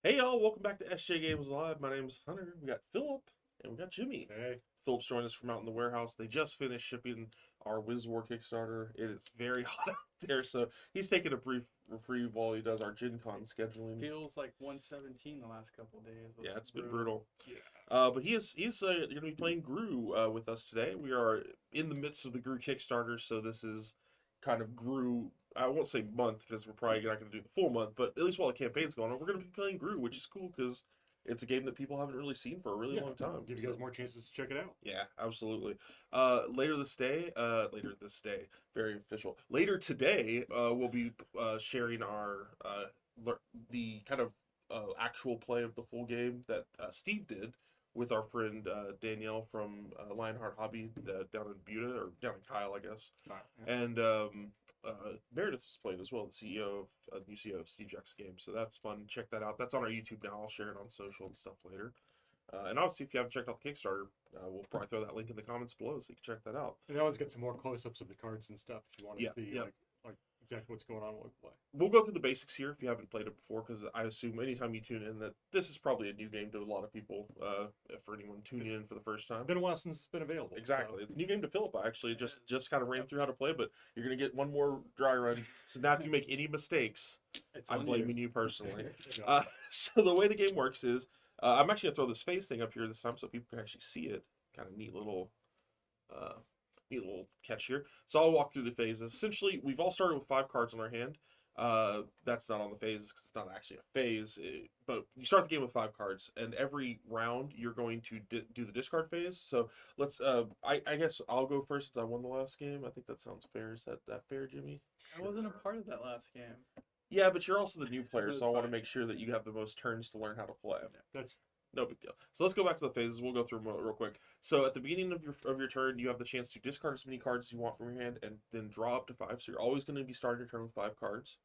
Hey y'all, welcome back to SJGames Live. My name's Hunter. We got Philip and we got Jimmie. Hey. Philip's joined us from out in the warehouse. They just finished shipping our Wiz War Kickstarter. It is very hot out there, so he's taking a brief reprieve while he does our Gen Con scheduling. Feels like 117 the last couple of days. Yeah, it's been brutal. Yeah. But he's going to be playing Groo with us today. We are in the midst of the Groo Kickstarter, so this is kind of Groo. I won't say month because we're probably not going to do the full month, but at least while the campaign's going on, we're going to be playing Groo, which is cool because it's a game that people haven't really seen for a really long time. Give you guys more chances to check it out. Yeah, absolutely. Later this day, very official. Later today, we'll be sharing our the kind of actual play of the full game that Steve did with our friend Danielle from Lionheart Hobby down in Buda, or down in Kyle, I guess. Yeah. And Meredith was playing as well, the CEO of new CEO of SJGames. So that's fun. Check that out. That's on our YouTube now. I'll share it on social and stuff later. And obviously, if you haven't checked out the Kickstarter, we'll probably throw that link in the comments below so you can check that out. And that one's got some more close-ups of the cards and stuff if you want to see yeah. like exactly what's going on while we play. We'll go through the basics here if you haven't played it before, because I assume anytime you tune in that this is probably a new game to a lot of people, for anyone tuning in for the first time. It's been a while since it's been available. Exactly. So. It's a new game to Philip. I actually just kind of ran through how to play, but you're going to get one more dry run. So now if you make any mistakes, I'm blaming you personally. So the way the game works is, I'm actually going to throw this phase thing up here this time so people can actually see it. Kind of neat little catch here. So I'll walk through the phases. Essentially, we've all started with 5 cards in our hand. That's not on the phases because it's not actually a phase. But you start the game with 5 cards, and every round you're going to do the discard phase. So let's. I guess I'll go first since I won the last game. I think that sounds fair. Is that fair, Jimmie? I wasn't a part of that last game. Yeah, but you're also the new player, so I want to make sure that you have the most turns to learn how to play. That's no big deal. So let's go back to the phases. We'll go through them real quick. So at the beginning of your turn, you have the chance to discard as many cards as you want from your hand, and then draw up to 5. So you're always going to be starting your turn with 5 cards.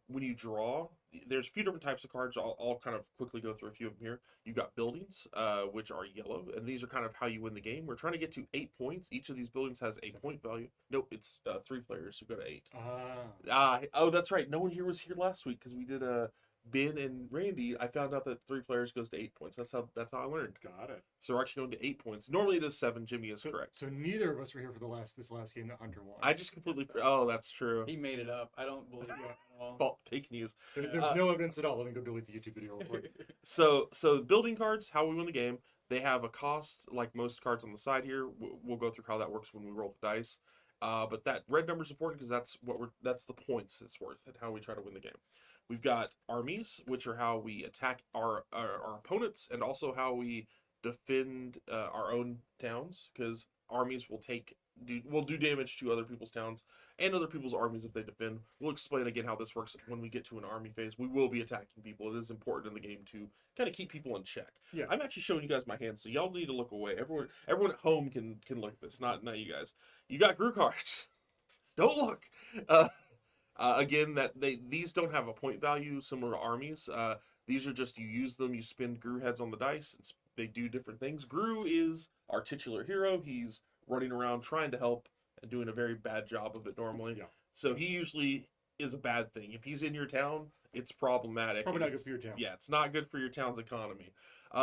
When you draw, there's a few different types of cards. I'll kind of quickly go through a few of them here. You've got buildings, which are yellow, and these are kind of how you win the game. We're trying to get to 8 points. Each of these buildings has a point value. Nope, it's 3 players who go to 8. Oh, that's right. No one here was here last week because we did Ben and Randy. I found out that 3 players goes to 8 points. That's how I learned. Got it. So we're actually going to 8 points. Normally it is 7. Jimmie is correct. So neither of us were here for this last game that Hunter won. I just completely. Oh, that's true. He made it up. I don't believe it at all. Fault, fake news. There's no evidence at all. Let me go delete the YouTube video real quick. So building cards, how we win the game. They have a cost like most cards on the side here. We'll go through how that works when we roll the dice. But that red number is important because that's the points it's worth and how we try to win the game. We've got armies, which are how we attack our opponents, and also how we defend our own towns, because armies will do damage to other people's towns and other people's armies if they defend. We'll explain again how this works when we get to an army phase. We will be attacking people. It is important in the game to kind of keep people in check. Yeah. I'm actually showing you guys my hand, so y'all need to look away. Everyone at home can look at this, not you guys. You got Groo cards. Don't look. Again, these don't have a point value similar to armies. These are just, you use them, you spin Groo heads on the dice, and they do different things. Groo is our titular hero. He's running around trying to help and doing a very bad job of it normally. Yeah. So he usually is a bad thing. If he's in your town, it's problematic. Probably not good for your town. Yeah, it's not good for your town's economy.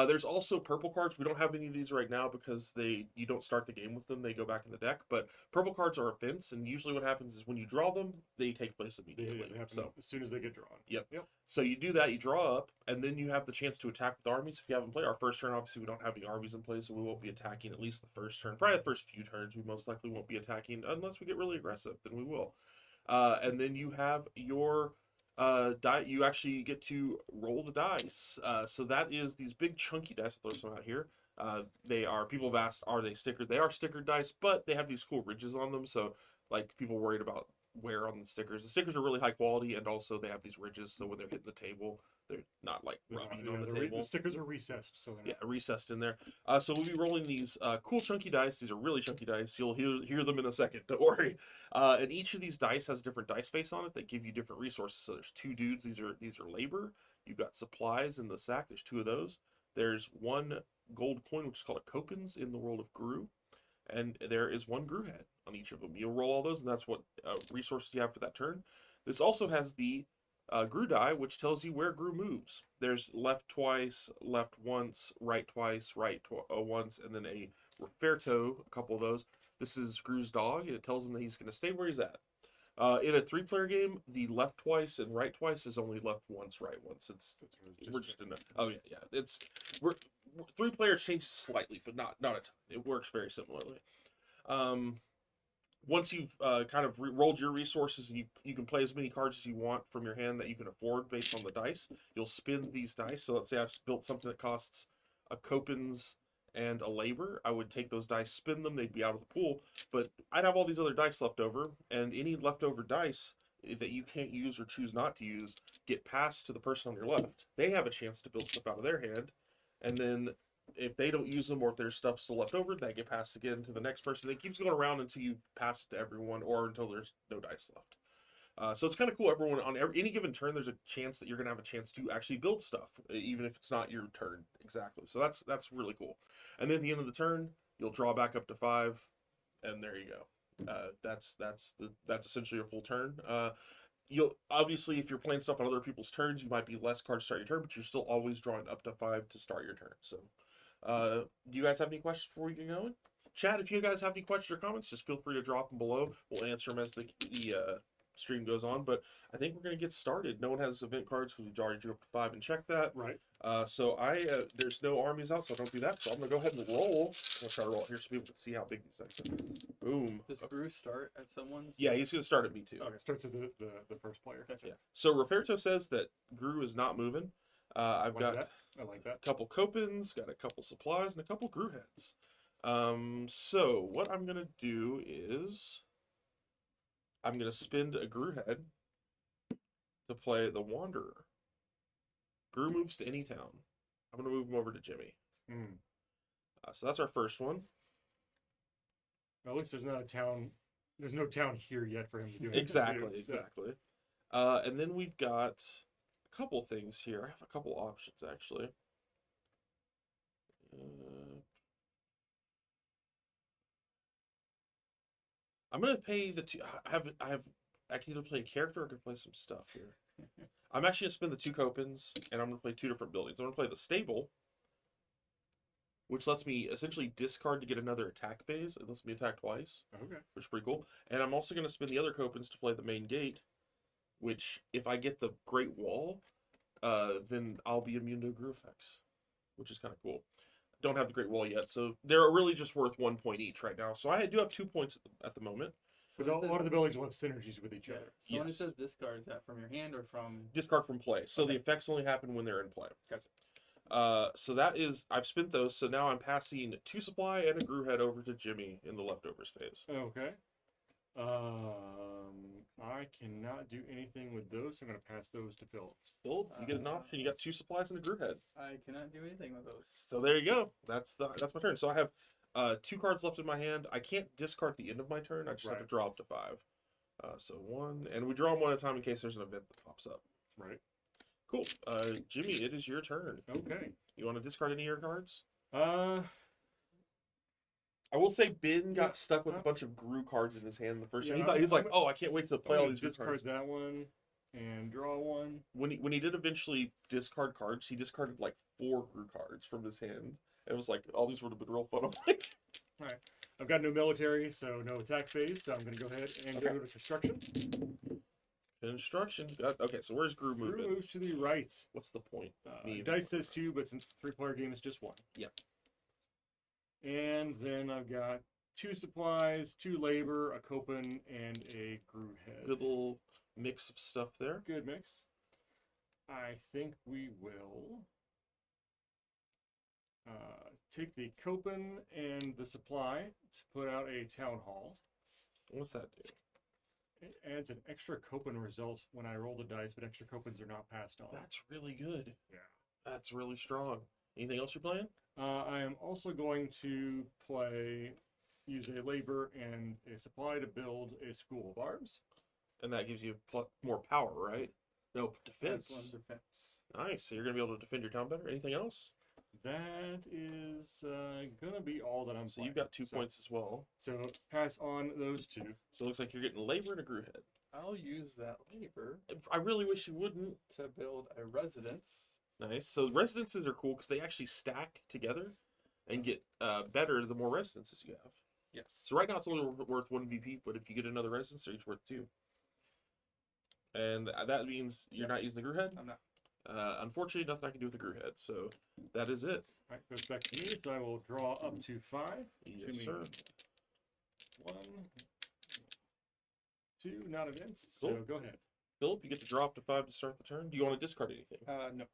There's also purple cards. We don't have any of these right now because you don't start the game with them. They go back in the deck. But purple cards are a fence, and usually what happens is when you draw them, they take place immediately. They happen as soon as they get drawn. Yep. So you do that, you draw up, and then you have the chance to attack with armies. If you haven't played our first turn, obviously we don't have any armies in place, so we won't be attacking at least the first turn. Probably the first few turns we most likely won't be attacking unless we get really aggressive, then we will. And then you have your die. You actually get to roll the dice. So that is these big chunky dice. I'll throw some out here. They are, people have asked, are they stickered? They are stickered dice, but they have these cool ridges on them. So like people worried about wear on the stickers. The stickers are really high quality, and also they have these ridges, so when they're hitting the table, they're not like rubbing on the table. The stickers are recessed, so they're not... recessed in there. So we'll be rolling these cool chunky dice. These are really chunky dice. You'll hear them in a second. Don't worry. And each of these dice has a different dice face on it that give you different resources. So there's 2 dudes. These are labor. You've got supplies in the sack. There's 2 of those. There's 1 gold coin, which is called a copins in the world of Groo. And there is 1 Groo head on each of them. You'll roll all those, and that's what resources you have for that turn. This also has the Groo die, which tells you where Groo moves. There's left twice, left once, right twice, once, and then a Roberto, a couple of those. This is Groo's dog, and it tells him that he's going to stay where he's at. In a 3-player game, the left twice and right twice is only left once, right once. We're just in a, oh yeah. We're 3 players changes slightly, but not a ton. It works very similarly. Once you've kind of rolled your resources and you can play as many cards as you want from your hand that you can afford based on the dice, you'll spin these dice. So let's say I've built something that costs a Copens and a labor. I would take those dice, spin them, they'd be out of the pool, but I'd have all these other dice left over, and any leftover dice that you can't use or choose not to use get passed to the person on your left. They have a chance to build stuff out of their hand, and then if they don't use them or if there's stuff still left over, they get passed again to the next person. It keeps going around until you pass it to everyone or until there's no dice left. So it's kind of cool. Everyone on any given turn, there's a chance that you're going to have a chance to actually build stuff, even if it's not your turn exactly. So that's really cool. And then at the end of the turn, you'll draw back up to 5, and there you go. That's essentially your full turn. You'll obviously, if you're playing stuff on other people's turns, you might be less cards to start your turn, but you're still always drawing up to 5 to start your turn. So, do you guys have any questions before we get going? Chat, if you guys have any questions or comments, just feel free to drop them below. We'll answer them as the stream goes on, but I think we're going to get started. No one has event cards because we already drew up to 5 and checked that. Right. So there's no armies out, so don't do that. So I'm going to go ahead and roll. I'll try to roll it here so people can see how big these dice are. Boom. Does Groo start at someone's? Yeah, he's going to start at me too. Okay, starts at the first player. Gotcha. Yeah. So Roberto says that Groo is not moving. I've got I like that. a couple Copens, got a couple supplies, and a couple Groo heads. So what I'm going to do is I'm going to spend a Groo head to play the Wanderer. Groo moves to any town. I'm going to move him over to Jimmie. So that's our first one. Well, at least there's not a town. There's no town here yet for him to do anything. Exactly. And then we've got a couple things here. I have a couple options actually. I'm gonna pay the two. I can either play a character or I can play some stuff here. I'm actually gonna spend the 2 Copens, and I'm gonna play 2 different buildings. I'm gonna play the stable, which lets me essentially discard to get another attack phase. It lets me attack twice. Okay. Which is pretty cool. And I'm also gonna spend the other Copens to play the main gate, which if I get the Great Wall, then I'll be immune to Groo effects, which is kind of cool. Don't have the Great Wall yet, so they're really just worth 1 point each right now. So I do have 2 points at the moment. But a lot of the buildings will have synergies with each other. So when it says discard, is that from your hand or from? Discard from play. So Okay. the effects only happen when they're in play. Gotcha. So that is, I've spent those, so now I'm passing 2 supply and a Groo head over to Jimmie in the leftovers phase. Okay. I cannot do anything with those, so I'm going to pass those to Phil. Build, you get an option, you got 2 supplies and a Groo head. I cannot do anything with those. So there you go. That's my turn. So I have 2 cards left in my hand. I can't discard at the end of my turn. I just have to draw up to 5. So 1, and we draw them 1 at a time in case there's an event that pops up. Right. Cool. Jimmie, it is your turn. Okay. You want to discard any of your cards? I will say Ben got stuck with a bunch of Groo cards in his hand the first time. Yeah, He was like, "Oh, I can't wait to play all these Groo discard cards." that one and draw one. When he did eventually discard cards, he discarded like 4 Groo cards from his hand. It was like all these would have been real fun. I'm like, All right. I've got no military, so no attack phase. So I'm going to go ahead and go to construction. Construction. Okay, so where's Groo moving? Groo moves to the right. What's the point? Dice says 2, but since the 3-player game is just 1. Yep. And then I've got 2 supplies, 2 labor, a Copen, and a Groo head. Good little mix of stuff there. Good mix. I think we will take the Copen and the supply to put out a town hall. What's that do? It adds an extra Copen result when I roll the dice, but extra Copens are not passed on. That's really good. Yeah. That's really strong. Anything else you're playing? I am also going to use a labor and a supply to build a school of arms. And that gives you more power, right? No, defense. That's 1 defense. Nice. So you're going to be able to defend your town better. Anything else? That is going to be all that I'm So you've got 2 points as well. So pass on those 2. So it looks like you're getting labor and a Groo head. I'll use that labor I really wish you wouldn't. to build a residence. Nice. So residences are cool because they actually stack together and get better the more residences you have. Yes. So right now it's only worth 1 VP, but if you get another residence, they're each worth 2. And that means you're not using the Groo head? I'm not. Unfortunately, nothing I can do with the Groo head, so that is it. All right, goes back to me, so I will draw up to 5. Yes, Jimmie, sir. 1, 2, not events. So Cool. go ahead. Philip, you get to draw up to 5 to start the turn. Do you want to discard anything? No.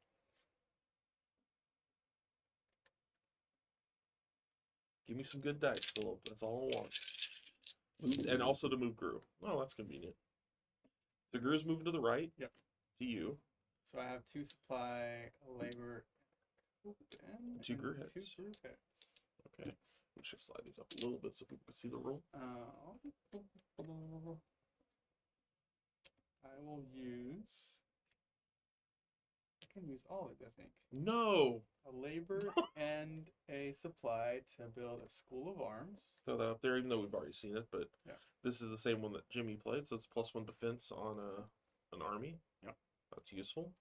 Give me some good dice, Philip. That's all I want. And also to move Groo. Well, that's convenient. The Groo's moving to the right. Yep. To you. So I have 2 supply, a labor, and 2 Groo heads. 2 Groo heads. Okay. We should slide these up a little bit so people can see the roll. I will use. I can use all of it, I think. No! A labor and a supply to build a school of arms. Throw that up there, even though we've already seen it, but Yeah. this is the same one that Jimmie played, so it's +1 defense on an army. Yep. That's useful.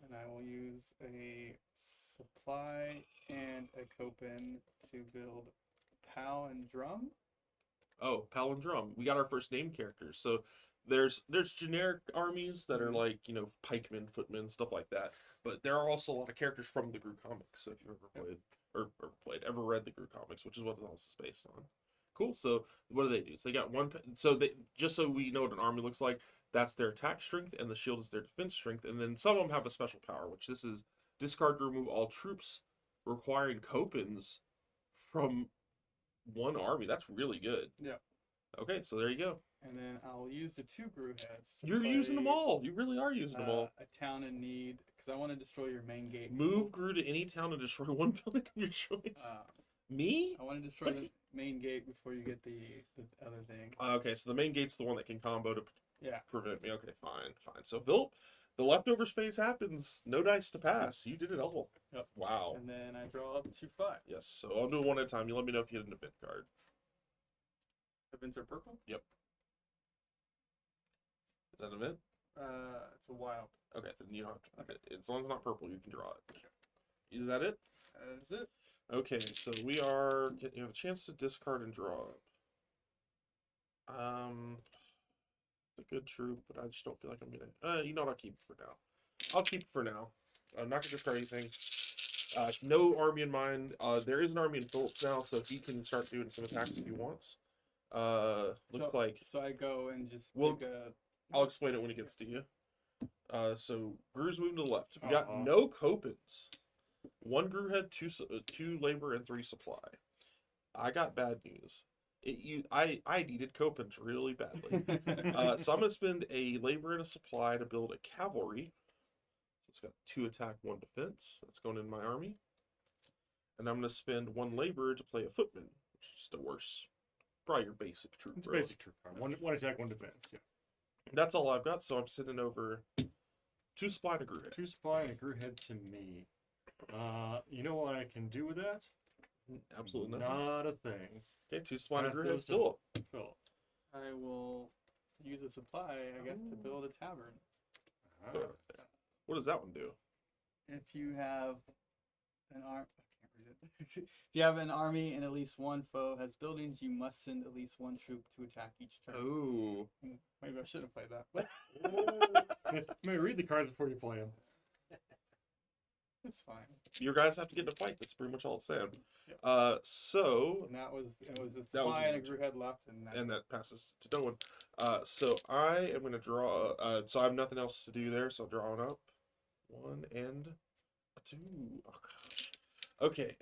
And I will use a supply and a copen to build POW and drum. Oh, Pal and Drum. We got our first name characters. So there's generic armies that are like, pikemen, footmen, stuff like that. But there are also a lot of characters from the Groo comics. So if you've ever played ever read the Groo comics, which is what this is based on. Cool. So what do they do? So they got one. So they, just so we know what an army looks like, that's their attack strength, and the shield is their defense strength. And then some of them have a special power, which this is discard to remove all troops requiring copens from one army. That's really good. Yeah. Okay, so there you go. And then I'll use the 2 Groo heads. to You're using them play, all. You really are using them all. A town in need, because I want to destroy your main gate. Move Groo to any town and destroy one building of your choice. Me? I want to destroy the main gate before you get the other thing. Okay, so the main gate's the one that can combo to Yeah. prevent me. Okay, fine. So Phil, the leftovers phase happens. No dice to pass. You did it all. Yep. Wow. And then I draw up to 5. Yes. So I'll do it one at a time. You let me know if you hit an event card. Events are purple. Is that an event? It's a wild. Okay, then you don't have to. Okay. As long as it's not purple, you can draw it. Is that it? That is it. Okay, so we are. You have a chance to discard and draw. It's a good troop, but I just don't feel like I'm gonna. You know what? I'll keep it for now. I'll keep it for now. I'm not gonna discard anything. No army in mind. There is an army in Phillips now, so he can start doing some attacks if he wants. Looks like. So I go and just Well, pick a. I'll explain it when it gets to you. So Groo's moving to the left. We got Uh-huh. no copens. 1 Groo head, 2 labor, and 3 supply. I got bad news. I needed copens really badly. So I'm gonna spend a labor and a supply to build a cavalry. So it's got 2 attack, 1 defense. That's going in my army. And I'm gonna spend 1 labor to play a footman, which is just a worse, probably your basic troop. It's a really. basic troop card. One attack, 1 defense. Yeah. That's all I've got. So I'm sending over 2 supply to Groo head. 2 supply and a Groo head to me. You know what I can do with that? Absolutely nothing. Not a thing. Okay, 2 supply to Pass Groo head. those to- Philip. Philip. I will use a supply, I guess, to build a tavern. Ah. What does that one do? If you have an I can't read it. If you have an army and at least 1 foe has buildings, you must send at least 1 troop to attack each turn. Oh. Maybe I should have played that. Maybe read the cards before you play them. It's fine. Your guys have to get in a fight. That's pretty much all it's saying. Yep. So And it was a That was supply and a the Groo head left, and that's and it. that passes to no one. So I am going to draw. So I have nothing else to do there. So I'm drawing up 1 and a 2. Oh gosh. Okay.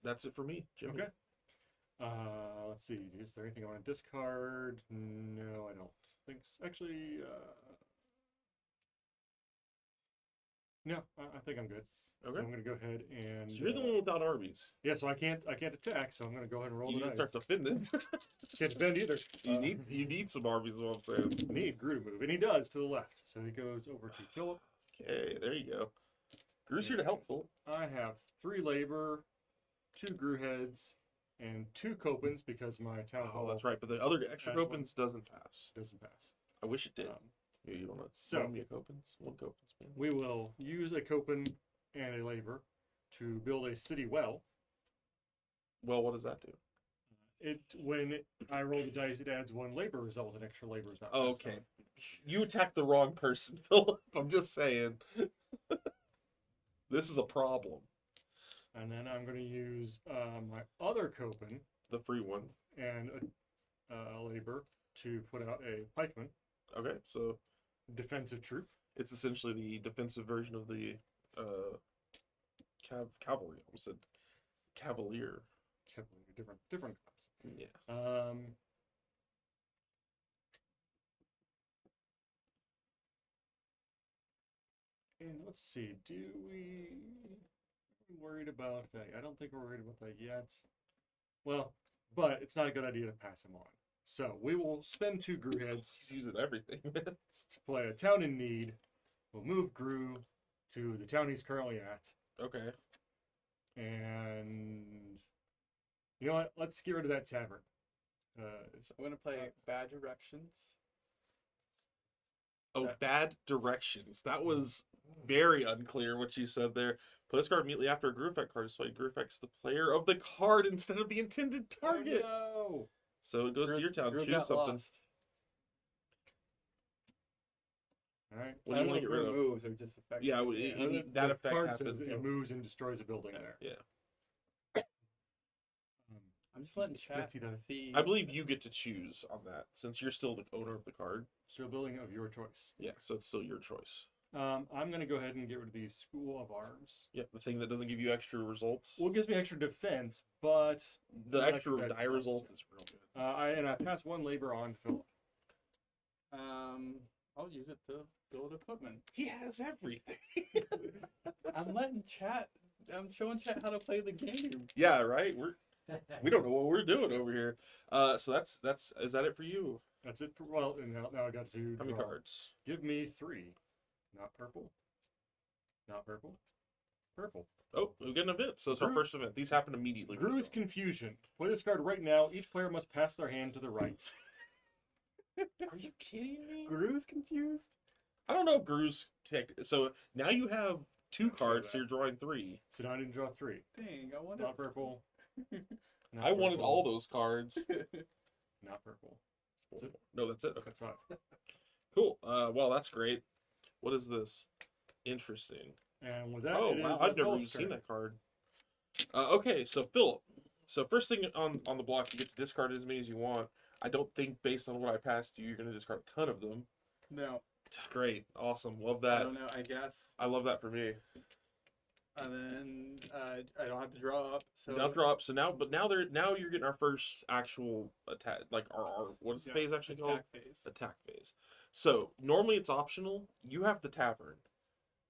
That's it for me, Jimmie. Okay. Let's see. Is there anything I want to discard? No, I don't think so. Actually, no, I think I'm good. So Okay. I'm going to go ahead and. So you're the one without armies. Yeah, so I can't attack. So I'm going to go ahead and roll You the need to dice. start defending. Can't defend either. you need some armies. Is what I'm saying. I need Groo to move, and he does to the left. So he goes over to Philip. Okay, there you go. Groo's here to help, Philip. I have 3 labor, 2 Groo heads, and 2 copens because my town hall Oh, that's right. But the other extra That's opens doesn't pass. doesn't pass. I wish it did. Um, You don't know. so- One Copens, one Copens, man. We will use a Copen and a labor to build a city well. Well, what does that do? When I roll the dice, it adds 1 labor result. An extra labor is not. Oh, passed okay. on. You attacked the wrong person, Philip. I'm just saying. This is a problem. And then I'm going to use my other Copen The free one. and a labor to put out a pikeman, Okay, so defensive troop. it's essentially the defensive version of the cavalry. I almost said cavalier. Different class. Yeah. And let's see, are we worried about that? I don't think we're worried about that yet. Well, but it's not a good idea to pass him on. So we will spend 2 Groo heads He's using everything. to play a town in need. We'll move Groo to the town he's currently at. Okay. And you know what? Let's get rid of that tavern. So I'm gonna play Bad Directions. Oh, That- bad directions. That was very unclear what you said there. Play this card immediately after a Groo effect card is played. Groo affects the player of the card instead of the intended target. Oh, So it goes to your town. Groo Choose got something. lost. no. All right. What do you want to get rid Groo of? moves or just affects. Yeah, that The effect card happens. says it moves and destroys a building there. Yeah. I'm just letting Let's chat see the- see. I believe you get to choose on that since you're still the owner of the card. So building of your choice. Yeah, so it's still your choice. I'm going to go ahead and get rid of the School of Arms. Yep, the thing that doesn't give you extra results. Well, it gives me extra defense, but The not extra extra die defense. result is real good. I pass 1 labor on Philip. I'll use it to build equipment. He has everything. I'm letting chat. I'm showing chat how to play the game. Yeah, right. We don't know what we're doing over here. So that's is that it for you? That's it for and now I got to How many draw. cards? Give me 3. Not purple. Not purple. Purple. Oh, we get an event. So it's our Groo- fir's event. These happen immediately. Groo's Confusion. Play this card right now. Each player must pass their hand to the right. Are you kidding me? Groo's confused. I don't know if Groo's tech. So now you have 2 Let's show cards, so that. you're drawing 3. So now I didn't draw 3. Dang, I wanted. Not purple. Not I wanted purple. all those cards. Not purple. That's it. No, that's it. Okay, That's 5. cool. Well, that's great. What is this? Interesting. And with that, Oh it wow, is, I've never Philip's even seen turn. that card. Okay, so Philip. So first thing on the block, you get to discard as many as you want. I don't think based on what I passed you, you're going to discard a ton of them. No, Great, awesome, love I that. don't know. I guess. I love that for me. And then I don't have to draw up. So Now drop. So now you're getting our first actual attack, like our what is the phase actually called? attack phase. Attack phase. So normally it's optional. You have the tavern,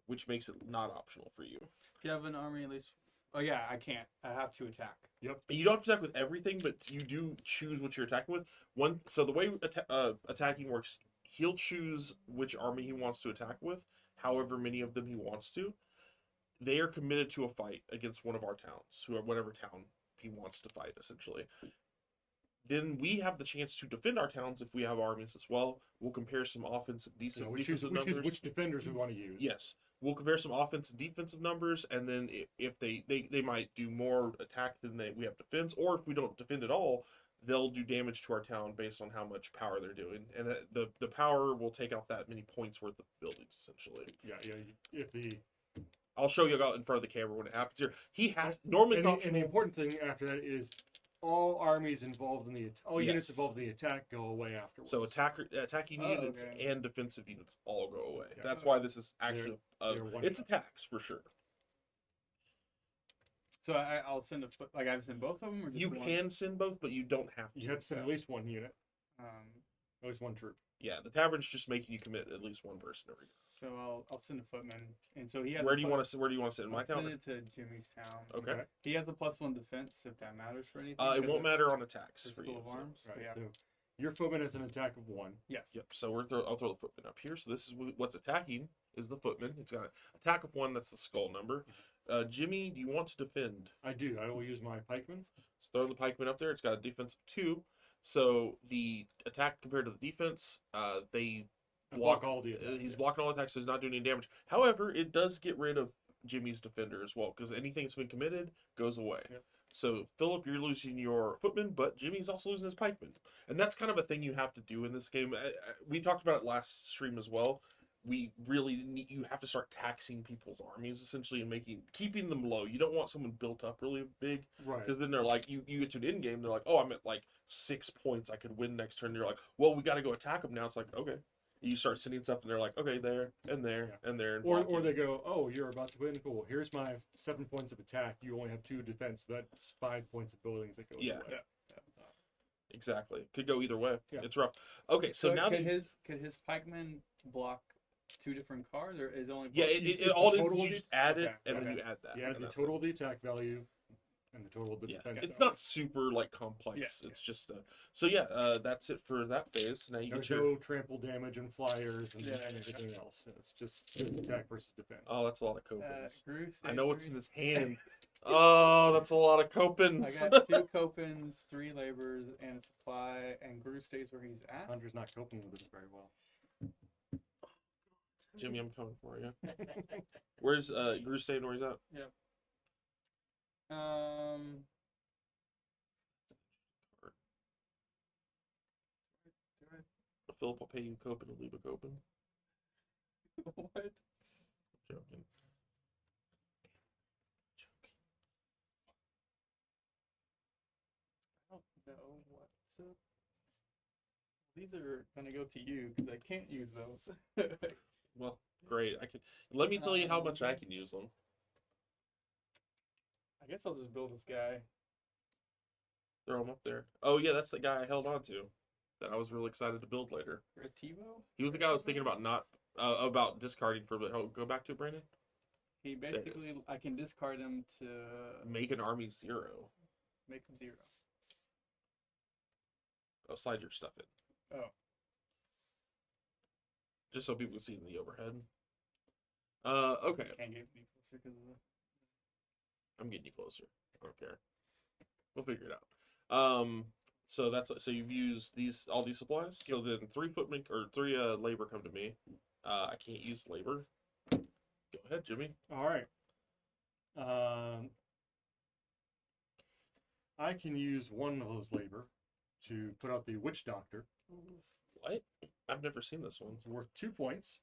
which makes it not optional for you. If you have an army at least. Oh yeah, I can't. I have to attack. You don't have to attack with everything, but you do choose what you're attacking with. So the way attacking works, he'll choose which army he wants to attack with, however many of them he wants to. They are committed to a fight against one of our towns, whatever town he wants to fight, essentially. Then we have the chance to defend our towns if we have armies as well. We'll compare some offensive and So we choose defensive numbers. which defenders we want to use. Yes, we'll compare some offensive and defensive numbers, and then if they might do more attack than we have defense, or if we don't defend at all, they'll do damage to our town based on how much power they're doing, and the power will take out that many points worth of buildings essentially. Yeah. If the I'll show you out in front of the camera when it happens here. He has normally it's and the optional. important thing after that is all armies involved in the units Yes. involved in the attack go away afterwards. So attacking Oh, units okay. and defensive units all go away. Yeah. That's why this is actually They're one it's shot. attacks for sure. So I'll send I have to send both of them, or just You one? can send both, but you don't have to. you have to send at least 1 unit, Um, at least 1 troop. Yeah, the tavern's just making you commit at least one person every. so I'll send a footman, and so he has. Where do you want to? Where do you want to sit in my I'll send town? it to Jimmie's town. Okay. He has a +1 defense if that matters for anything. It because won't of matter on attacks the for School you. of so- Arms. Right. Yeah. So your footman has an attack of 1. Yes. Yep. So I'll throw the footman up here. So this is what's attacking is the footman. It's got an attack of 1. That's the skull number. Jimmie, do you want to defend? I do. I will use my pikeman. Let's throw the pikeman up there. It's got a defense of 2. So the attack compared to the defense, they Block all the attacks. he's blocking all attacks, so he's not doing any damage. However, it does get rid of Jimmie's defender as well, because anything that's been committed goes away. Yep. So Philip, you're losing your footman, but Jimmie's also losing his pikeman, and that's kind of a thing you have to do in this game. We talked about it last stream as well. We really need, you have to start taxing people's armies essentially and keeping them low. You don't want someone built up really big, Right. because then they're like, you get to an end game, they're like, oh, I'm at like 6 points, I could win next turn. And you're like, well, we got to go attack them now. It's like, okay. You start sending stuff, and they're like, okay, there and there and there. And Or they go, oh, you're about to win. Cool. Here's my 7 points of attack. You only have 2 defense. So that's 5 points of buildings that goes Yeah. away. Exactly. Could go either way. Yeah. It's rough. Okay, so now could his pikeman block 2 different cards, or is only? yeah, It's it all the is total you of just the- add it okay, and then okay. you add that. You add and the that's total it. of the attack value and the total of the Yeah, defense it's value. not super like complex. Yeah, It's just so yeah. That's it for that phase. Now you There's get your. no trample damage and flyers and everything else. It's just attack versus defense. Oh, that's a lot of copens. Groo, I know what's stage in his hand. Oh, that's a lot of three. copens. I got 2 copens, 3 labors, and a supply, and Groo stays where he's at. Andre's not coping with this very well. Jimmie, I'm coming for you. Where's Groo staying where he's at? Philip will pay you copen and leave a copen. What? Joking. I don't know what to. These are gonna go to you because I can't use those. Well, great. I can. Let me tell you how much I can use them. I guess I'll just build this guy. Throw him up there. Oh yeah, that's the guy I held on to. That I was really excited to build later. Retivo? He was the guy I was thinking about about discarding for. But go back to it, Brandon. He basically, I can discard him to Make an army 0. make him 0. Oh, slide your stuff in. Oh. Just so people can see in the overhead. Okay. Can't get me closer because of the. I'm getting you closer. I don't care. We'll figure it out. So so you've used all these supplies. So then 3 footmen or 3 labor come to me. I can't use labor. Go ahead, Jimmie. All right. I can use one of those labor to put out the Witch Doctor. What? I've never seen this one. It's worth 2 points.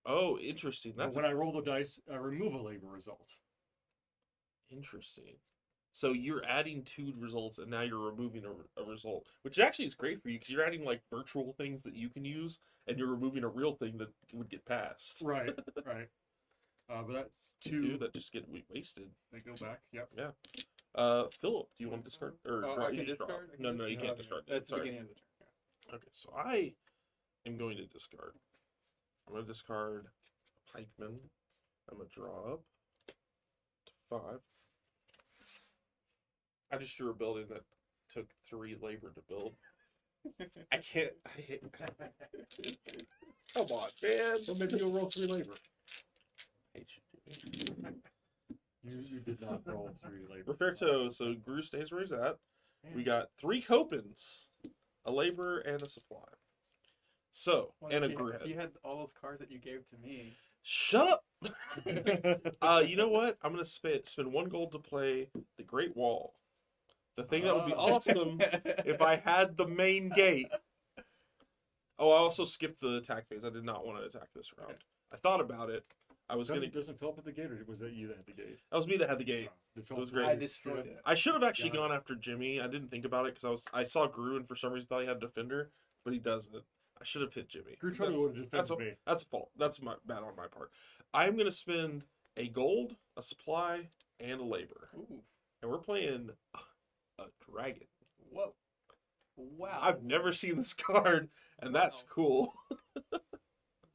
Oh, interesting. That's When I roll the dice, I remove a labor result. interesting. So you're adding 2 results, and now you're removing a result, which actually is great for you because you're adding like virtual things that you can use, and you're removing a real thing that would get passed. Right, right. But that's 2 Two that just get wasted. They go back. Yep. Philip, do you want to discard or Oh, draw? I You can just draw. discard? I can No, dis- you no, can't okay. discard. That's the Sorry. beginning of the turn. Okay, so I am going to discard. I'm going to discard Pikeman. I'm going to draw up to 5. I just drew a building that took 3 labor to build. I can't. Come on, man. So maybe you'll roll 3 labor. Hate you. You did not roll 3 labor. Roberto, so Groo stays where he's at. We got 3 copens, a labor, and a supply. So, Well, and a if you- Groo if head. you had all those cards that you gave to me. Shut up! You know what? I'm gonna spend 1 gold to play the Great Wall. The thing that would be awesome if I had the main gate. Oh, I also skipped the attack phase. I did not want to attack this round. Okay. I thought about it. I was gonna. Doesn't Philip at the gate, or was that you that had the gate? That was me that had the gate. Did was Philip- great. I destroyed it. I should have actually Got it. gone after Jimmie. I didn't think about it because I saw Groo and for some reason thought he had a defender, but he doesn't. I should have hit Jimmie. Groo told me what it That's defends me. That's a fault. That's bad on my part. I'm gonna spend a gold, a supply, and a labor, Ooh. and we're playing a dragon. Whoa. Wow. I've never seen this card, and that's Wow. cool.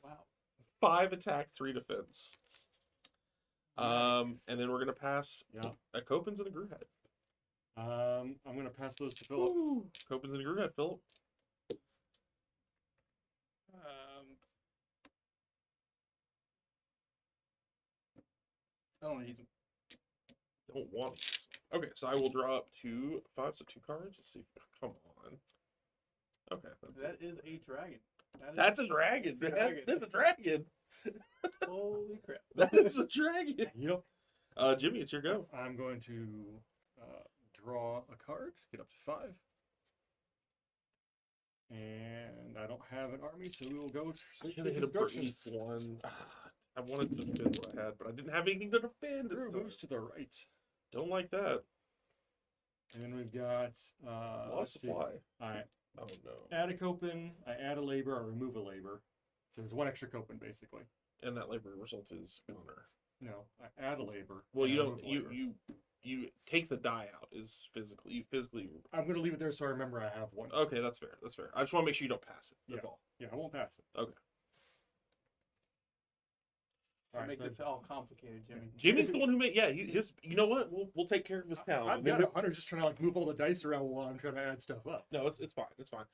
Wow. 5 attack, 3 defense. Nice. And then we're gonna pass Yeah. a Copens and a Groo head. I'm gonna pass those to Philip. Ooh, Copens and a Groo head, Philip. I don't use them. Don't want to use them. Okay, so I will draw up 2 5, so 2 cards. Let's see. Come on. fine. Okay, That is a dragon. that's a dragon, man. dragon. That's a dragon. Holy crap. That is a dragon. Yep. Jimmie, it's your go. I'm going to draw a card, get up to 5. And I don't have an army, so we will go I should have hit him for at least one. I wanted to defend what I had, but I didn't have anything to defend. Groo moves to the right. Don't like that. And then we've got Lost supply. I Oh no. add a Copen, I add a labor, I remove a labor. So there's 1 extra Copen basically. And that labor result is honor. No, I add a labor. Well, and you I don't. remove a labor. You take the die out. Is physically you physically. I'm gonna leave it there so I remember I have 1. Okay, that's fair. That's fair. I just want to make sure you don't pass it. That's all. Yeah, I won't pass it. Okay. All right, Make so this all complicated, Jimmie. Jimmie's the one who made. Yeah, his. You know what? We'll take care of his town. I've and then got 100 just trying to like move all the dice around while I'm trying to add stuff up. No, it's fine. It's fine.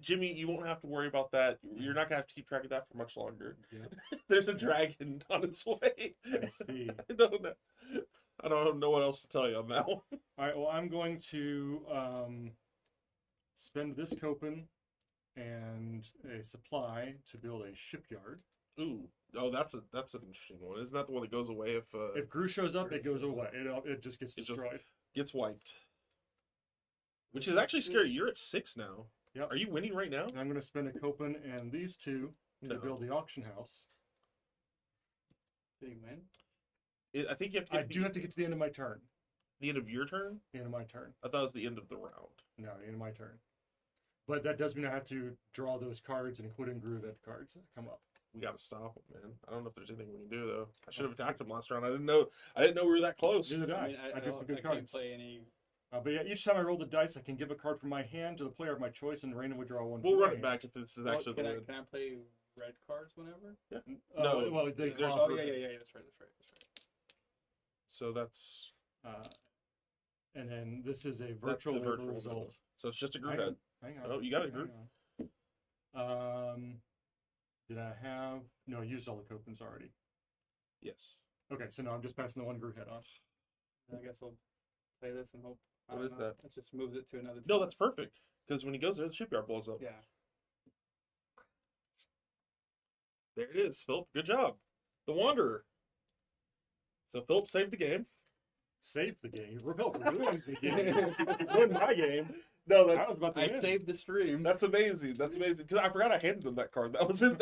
Jimmie, you won't have to worry about that. You're not gonna have to keep track of that for much longer. Yeah. There's a dragon on its way. I see. I don't know what else to tell you on that one. All right, well, I'm going to spend this Copen and a supply to build a shipyard. Ooh, oh, that's an interesting one. Isn't that the one that goes away If Groo shows up, it goes away. It just gets It just- destroyed. gets wiped? Which is actually scary. You're at 6 now. Yep. Are you winning right now? And I'm going to spend a Copen and these 2 to No. build the auction house. Did he win? I think you have to get I do have to get to the end of my turn. the end of your turn. The end of my turn. I thought it was the end of the round. No, the end of my turn. But that does mean I have to draw those cards, including Groo event cards that come up. We got to stop him, man. I don't know if there's anything we can do though. I should have attacked him last round. I didn't know we were that close. Neither did I. I mean, I drew some good can't cards. play any. But yeah, each time I roll the dice, I can give a card from my hand to the player of my choice and randomly draw 1. We'll from run my it back if this is Well, actually the win. can I play red cards whenever? hand. No, well, they there's- cost. Oh yeah. That's right. So that's And then this is a that's virtual the labor virtual result. result. So it's just a group Hang on, head. hang on. Oh, you got it, hang Groo. on. Did I have? No, I used all the Copens already. Yes. Okay, so no, I'm just passing the 1 Groo head on. I guess I'll play this and hope. I What don't is know, that? It just moves it to another. No, town. that's perfect. Because when he goes there, the shipyard blows up. Yeah. There it is, Philip. Good job. The Wanderer. So Philip saved the game. Save the game. Rebel ruined the game. You ruined my game. No, I was about to I win. saved the stream. that's amazing. That's amazing. Because I forgot I handed him that card. That was one of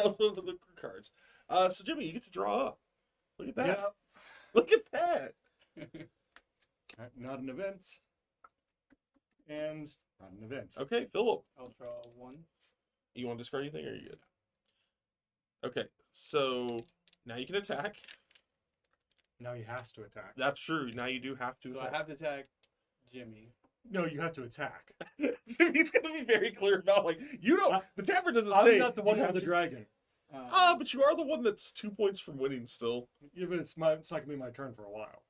the cards. So Jimmie, you get to draw up. Look at that. Yeah. Look at that. Not an event. And not an event. Okay, Philip. I'll draw 1. You want to discard anything or are you good? Okay, so now you can attack. Now he has to attack. That's true. Now you do have to So attack. I have to attack Jimmie. No, you have to attack. Jimmie's going to be very clear about, like, you don't. The tavern doesn't I'm say. not the one you with have the to- dragon. But you are the one that's 2 points from winning still. Yeah, but it's not gonna be my turn for a while.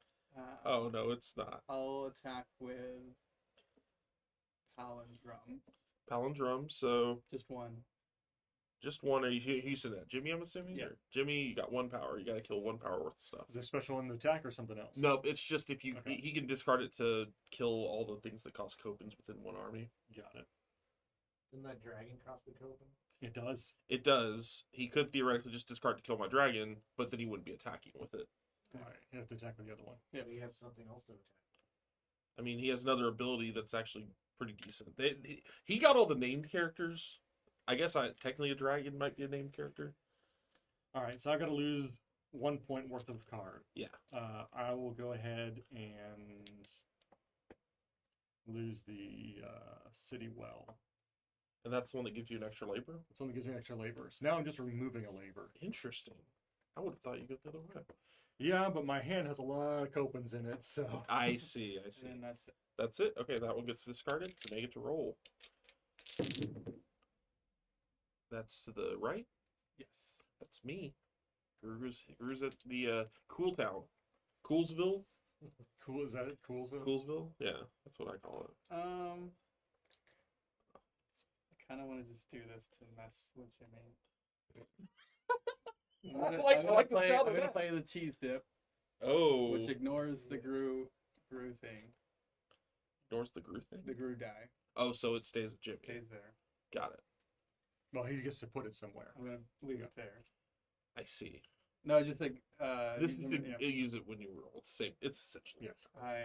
Oh, no, it's not. I'll attack with Palindrome. Palindrome, so Just 1. just one. Are you using that? Jimmie, I'm assuming? Yeah. Or Jimmie, you got 1 power. You got to kill 1 power worth of stuff. Is there special in the attack or something else? No, it's just if you. Okay. He can discard it to kill all the things that cost Copens within 1 army. Got it. Didn't that dragon cost a Copen? It does. It does. He could theoretically just discard to kill my dragon, but then he wouldn't be attacking with it. All right, you have to attack with the other one. Yeah, but he has something else to attack. I mean, he has another ability that's actually pretty decent. He got all the named characters. I guess technically a dragon might be a named character. All right, so I've got to lose 1 point worth of card. Yeah. I will go ahead and lose the city well. And that's the one that gives you an extra labor? It's only gives me extra labor. So now I'm just removing a labor. Interesting. I would have thought you go the other way. Yeah, but my hand has a lot of Copens in it, so. I see, I And see. then that's it. That's it? Okay, that one gets discarded, so now you get to roll. That's to the right? Yes. That's me. Groo's at the Cool Town. Coolsville? Cool, is that it? Coolsville? Coolsville? Yeah, that's what I call it. I kind of want to just do this to mess with Jimmie. I'm gonna play the cheese dip, Oh. which ignores the Groo thing, Ignores the Groo thing. the Groo die. Oh, so it stays at Jimmie. Stays there. Got it. Well, he gets to put it somewhere. I'm gonna leave it there. I see. No, it's just like This you is can- you use it when you roll. It's same. It's essentially. Yes. I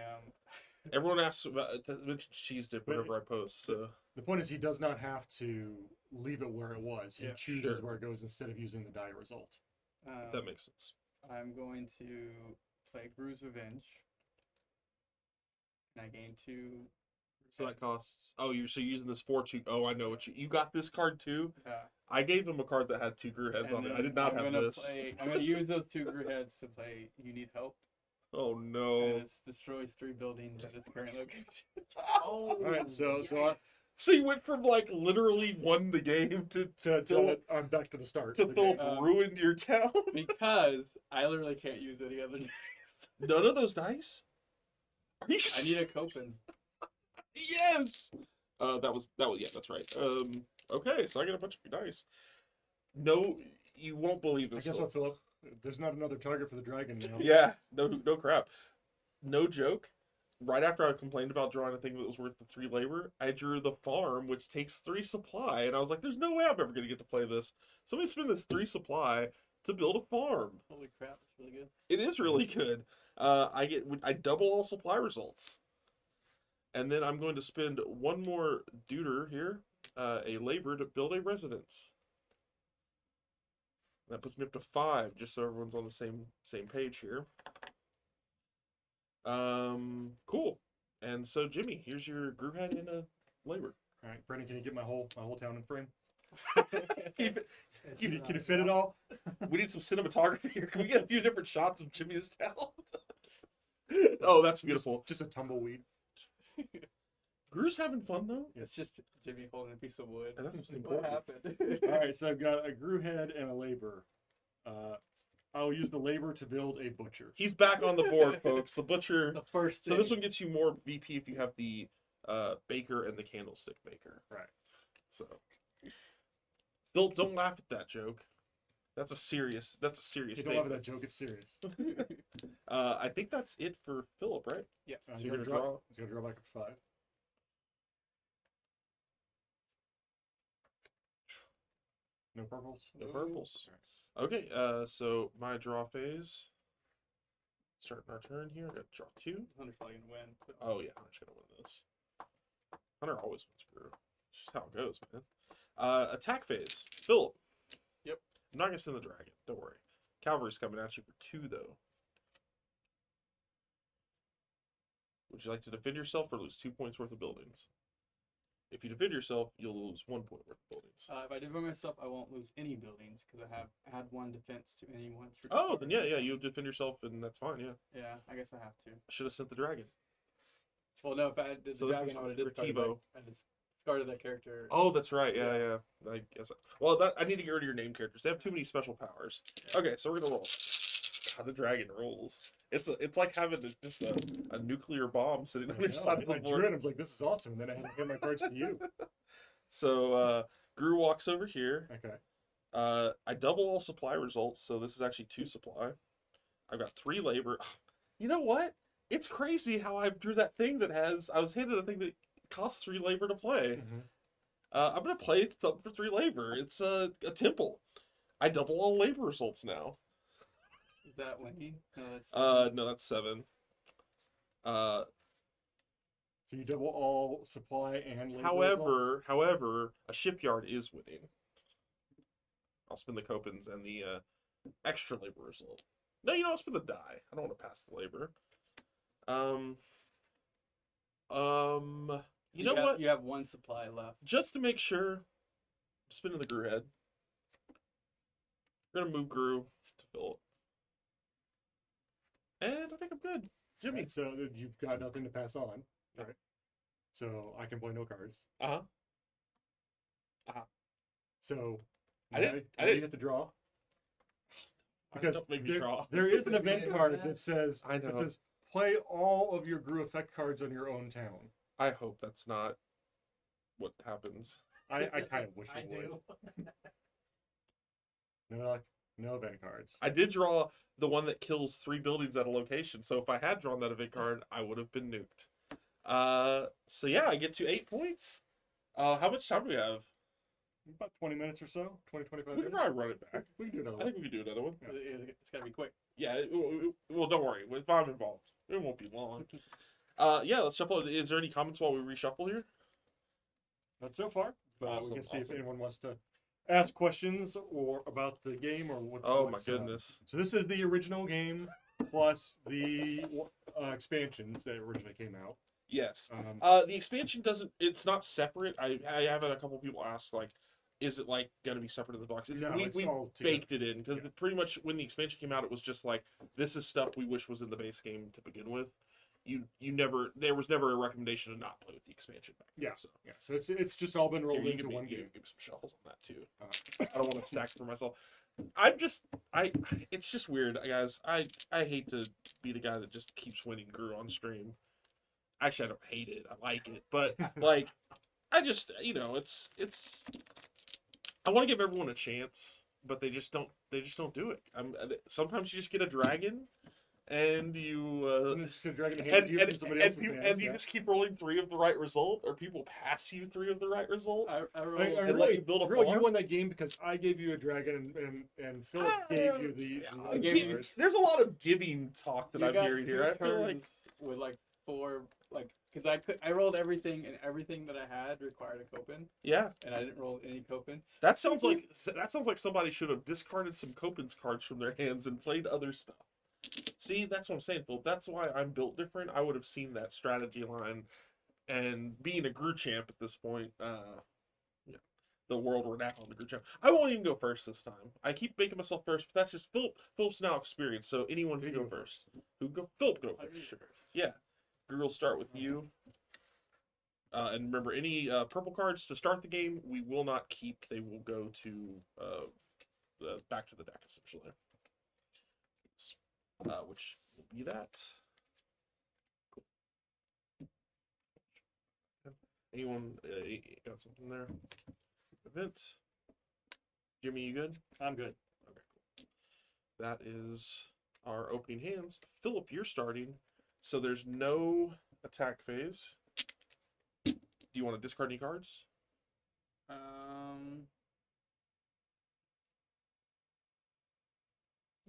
Everyone asks about mention cheese dip But- whenever I post. So The point is, he does not have to leave it where it was. He Yeah, chooses sure. where it goes instead of using the die result. that makes sense. I'm going to play Groo's Revenge, and I gain 2. So that costs. Oh, you're using this 4-2. Oh, I know what you got this card too. Yeah. I gave him a card that had 2 Groo heads And on it. then I did not I'm have gonna this. I'm gonna use those 2 Groo heads to play You Need Help, Oh and no. it destroys 3 buildings at its current location. Oh, All right, so So you went from like literally won the game I'm back to the start. to of the Philip game. ruined your town. Because I literally can't use any other dice. None of those dice. Are you? I need a Copen. Yes. That was yeah. That's right. Okay, so I get a bunch of your dice. No, you won't believe I this. guess Philip. what, Philip? There's not another target for the dragon now. Yeah, no crap. No joke. Right after I complained about drawing a thing that was worth the 3 labor, I drew the farm, which takes 3 supply, and I was like, "There's no way I'm ever gonna get to play this." So I'm gonna spend this 3 supply to build a farm. Holy crap, it's really good. It is really good. I double all supply results, and then I'm going to spend 1 more deuter here, a labor to build a residence. That puts me up to 5, just so everyone's on the same page here. Cool. And so Jimmie, here's your Groo head in a labor. All right, Brendan, can you get my whole town in frame? Can Can you fit it all? we need some cinematography here. Can we get a few different shots of Jimmie's town? Oh, that's beautiful. Just a tumbleweed. Groo's having fun though. It's just Jimmy holding a piece of wood. And that's what's What important. happened? All right, so I've got a Groo head and a labor. I'll use the labor to build a butcher. He's back on the board, folks. The butcher. The first So thing. this one gets you more VP if you have the baker and the candlestick maker. Right. So, Philip, don't laugh at that joke. That's a serious You don't laugh at statement. that joke. It's serious. I think that's it for Philip, right? Yes. He's You're gonna gonna draw. draw? He's gonna draw back up to 5. No purples. No purples. All right. Okay. So my draw phase. Starting our turn here. I got to draw 2. Hunter's probably gonna win. So. Oh yeah, Hunter's gonna win this. Hunter always wins Groo. It's just how it goes, man. Attack phase. Philip. Yep. I'm not gonna send the dragon. Don't worry. Cavalry's coming at you for 2 though. Would you like to defend yourself or lose 2 points worth of buildings? If you defend yourself, you'll lose 1 point worth of buildings. If I defend myself, I won't lose any buildings because I have add 1 defense to any 1 troop. Oh, then yeah, you defend yourself and that's fine. Yeah, Yeah, I guess I have to. I should have sent the dragon. Well, no, if I did So the this dragon, is I would have for discarded Tebow. that. I discarded that character. Oh, that's right. Yeah. Yeah. I guess. Well, I need to get rid of your name characters. They have too many special powers. Yeah. Okay, so we're gonna roll. God, the dragon rolls. It's like having just a nuclear bomb sitting on your side of the I drew board. it. I was like, "This is awesome." And then I had to hand my cards to you. So Groo walks over here. Okay. I double all supply results, so this is actually 2 supply. I've got 3 labor. You know what? It's crazy how I drew that thing that has. I was handed a thing that costs 3 labor to play. Mhm. I'm gonna play something for 3 labor. It's a temple. I double all labor results now. Is that winning? No, that's. No, that's 7. So you double all supply and labor results? However, a shipyard is winning. I'll spend the Copens and the extra labor result. No, I'll spend the die. I don't want to pass the labor. You know what? You have 1 supply left. Just to make sure, I'm spinning the Groo head. We're gonna move Groo to Philip. And I think I'm good. Jimmie. Right, so you've got nothing to pass on. Yeah. Right. So I can play no cards. Uh-huh. So I didn't- now you get to draw. Because Don't make me draw. there is an You event didn't card know that? that says I know. that says play all of your Groo effect cards on your own town. I hope that's not what happens. I kind of wish I it would. do. No event cards. I did draw the one that kills 3 buildings at a location, so if I had drawn that event card, I would have been nuked. So yeah, I get to 8 points. How much time do we have? About 20 minutes or so. 20, 25 We can minutes. probably run it back. We can do another I one. think we can do another one. It's gotta be quick. Yeah. Well, don't worry. If I'm involved, it won't be long. Yeah. Let's shuffle. Is there any comments while we reshuffle here? Not so far, but we Awesome, can see if awesome. anyone wants to ask questions or about the game or what's. Oh my what's, goodness. So this is the original game plus the expansions that originally came out. Yes. Um, The expansion doesn't. It's not separate. I have had a couple people ask like, is it like gonna be separate in the box? No, we it's we all together. baked it in because Yeah. pretty much when the expansion came out, it was just like this is stuff we wish was in the base game to begin with. You never there was never a recommendation to not play with the expansion back then, Yeah. so. yeah, so it's just all been rolled Here, you into give me- one you game. give me some shuffles on that too. Uh, I don't want to stack for myself. It's just weird, guys. I hate to be the guy that just keeps winning Groo on stream. Actually, I don't hate it. I like it, but like, I just it's. I want to give everyone a chance, but they just don't. They just don't do it. Sometimes you just get a dragon, and you. and it's just a dragon hand you in somebody else's hands, and you yeah. just keep rolling 3 of the right result, or people pass you 3 of the right result. I rolled. I and let you build a really, you farm? won that game because I gave you a dragon and Philip gave you the. I gave you- There's a lot of giving talk that You I'm got hearing here. I 2 feel like turns with like 4 because I rolled everything and everything that I had required a Copen yeah. and I didn't roll any Copens. That sounds like somebody should have discarded some Copen's cards from their hands and played other stuff. See, that's what I'm saying, Phil. That's why I'm built different. I would have seen that strategy line, and being a Groo champ at this point, yeah, the world renowned Groo champ. I won't even go first this time. I keep making myself first, but that's just Philip. Philip's now experienced, so anyone can go first. Who go? Philip go I'll first. do Sure. first. Yeah, Groo will start with you. And remember, any purple cards to start the game, we will not keep. They will go to back to the deck, essentially. Which will be that. Cool. Anyone got something there? Event. Jimmie, you good? I'm good. Okay, cool. That is our opening hands. Philip, you're starting, so there's no attack phase. Do you want to discard any cards?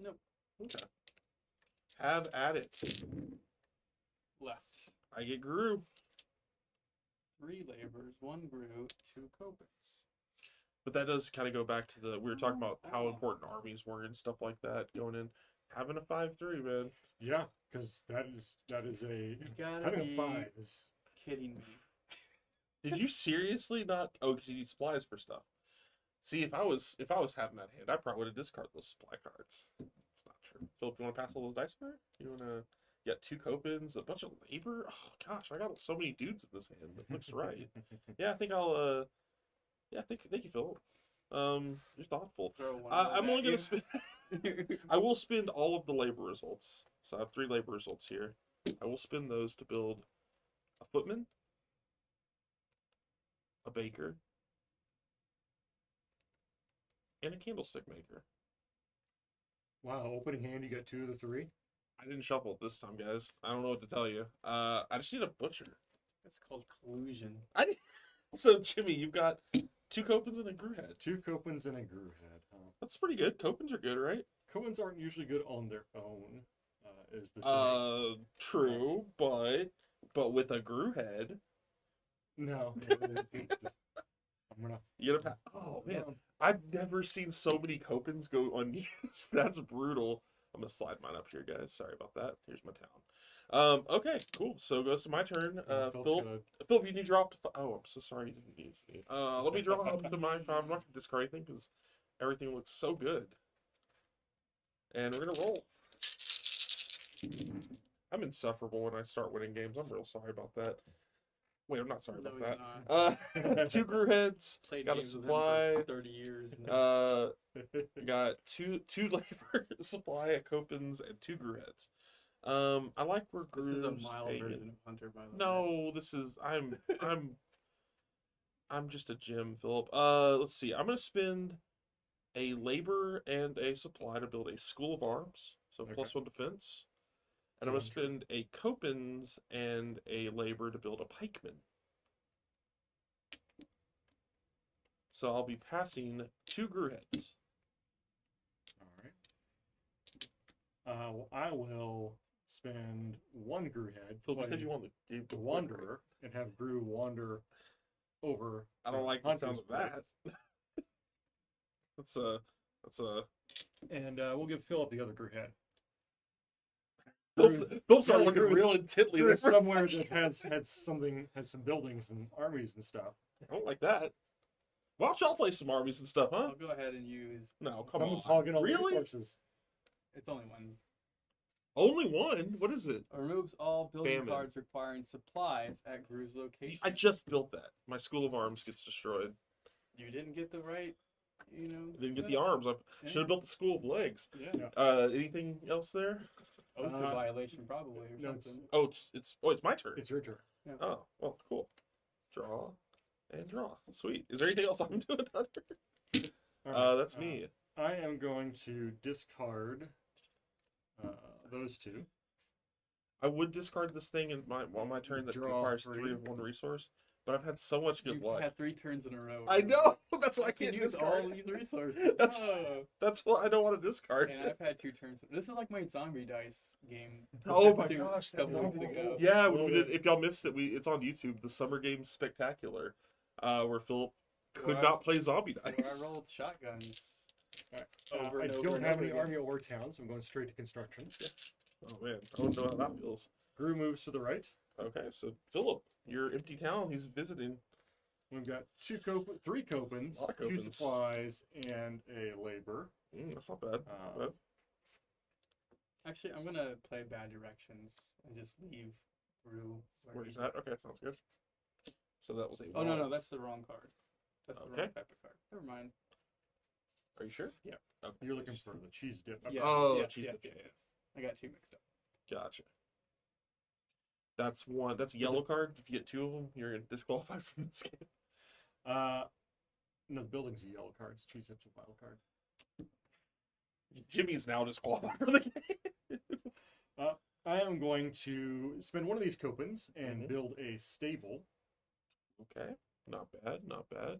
Nope. Okay. Have at it. Left. I get Groo. 3 labors, 1 Groo, 2 Copens. But that does kind of go back to we were talking about how important armies were and stuff like that going in. Having a 5/3, man. Yeah, because that is a You gotta having be a 5 is kidding me. Did you seriously not? Oh, because you need supplies for stuff. See, if I was having that hand, I probably would have discarded those supply cards. It's not true. Philip, you want to pass all those dice over? You want to? You got 2 Copens, a bunch of labor. Oh gosh, I got so many dudes in this hand. That looks right. Yeah, I think I'll. Yeah, thank you, Philip. You're thoughtful. Throw one I'm more only at gonna you. spend. I will spend all of the labor results. So I have 3 labor results here. I will spend those to build a footman, a baker, and a candlestick maker. wow. Opening hand, you got 2 of the 3. I didn't shuffle it this time, guys. I don't know what to tell you. I just need a butcher. That's called collusion. So Jimmie, you've got 2 Copens and a Groo head. 2 Copens and a Groo head. That's pretty good. Copens are good, right? Copens aren't usually good on their own. Is the thing. True, but with a Groo head, No. I'm gonna. you gotta. Oh man, I've never seen so many Copens go unused. That's brutal. I'm gonna slide mine up here, guys. Sorry about that. Here's my town. Okay, cool. So it goes to my turn. Philip, you need to drop to. Oh, I'm so sorry you didn't use the. Let me draw up to my. I'm not gonna discard anything because everything looks so good. And we're gonna roll. I'm insufferable when I start winning games. I'm real sorry about that. Wait, I'm not sorry No, about you're that. 2 Groo heads. Played Got a games with him supply. for 30 years. Now. Got two labor supply of Copens and 2 Groo heads. I like where This is a Groo's mild hanging. version of Hunter, by the way. No, this is I'm just a gem, Philip. Let's see. I'm gonna spend a labor and a supply to build a school of arms, so Okay. +1 defense, And I'm going to spend a Copens and a labor to build a pikeman. So I'll be passing 2 Groo heads. All right. I will spend 1 Groo head. Phil, you play said you wanted the Wanderer and have Groo wander over. I don't to like the sound Hunter's of that. place. That's a. And we'll give Philip the other Groo head. Phil started Groo- looking Groo- real intently. Groo there is for a somewhere second. that has some buildings and armies and stuff. I don't like that. Why don't y'all play some armies and stuff, huh? I'll go ahead and use. No, come Someone's on. hogging all the Really? resources. It's only one. Only one? What is it? Removes all building Famine. cards requiring supplies at Groo's location. I just built that. My School of Arms gets destroyed. You didn't get the right, I didn't get the arms. I should have built the School of Legs. Yeah. Anything else there? Oath violation probably or no, it's- something. Oh, it's my turn. It's your turn. Oh, well, cool. Draw and draw. Sweet. Is there anything else I'm doing, Hunter? All right, That's me. I am going to discard those 2. I would discard this thing in on my turn that Draw requires 3. 3 of 1 resource, but I've had so much good You've luck. had 3 turns in a row. I know. That's why I You can't can use discard. all these resources. That's- Oh. That's why I don't want to discard. And I've had 2 turns. This is like my zombie dice game. Oh my 2 gosh, that couple was weeks ago. Yeah, when we did. If y'all missed it, it's on YouTube. The Summer Games Spectacular, where Philip could Where I- not play zombie Where dice. I rolled shotguns. I Over and over don't and have over any again. army or town, so I'm going straight to construction. Oh man, I don't know how that feels. Groo moves to the right. Okay, so Philip, your empty town. He's visiting. We've got 3 Copens, Lot of 2 Copens. supplies, and a labor. That's not bad. That's not bad. Actually, I'm gonna play bad directions and just leave Groo. Where is that? Okay, sounds good. So that was a. Oh no, wall. no, that's the wrong card. That's the Okay. wrong type of card. Never mind. Are you sure? Yeah. Okay. You're looking for the cheese dip. Yeah, Oh, yes, cheese yes, dip, yes, yeah, yes. I got 2 mixed up. Gotcha. That's one. That's a yellow card. If you get 2 of them, you're disqualified from this game. No, the building's a yellow card. It's cheese dip's a wild card. Jimmy's now disqualified from the game. I am going to spend 1 of these Copens and Mhm. build a stable. Okay, not bad, not bad.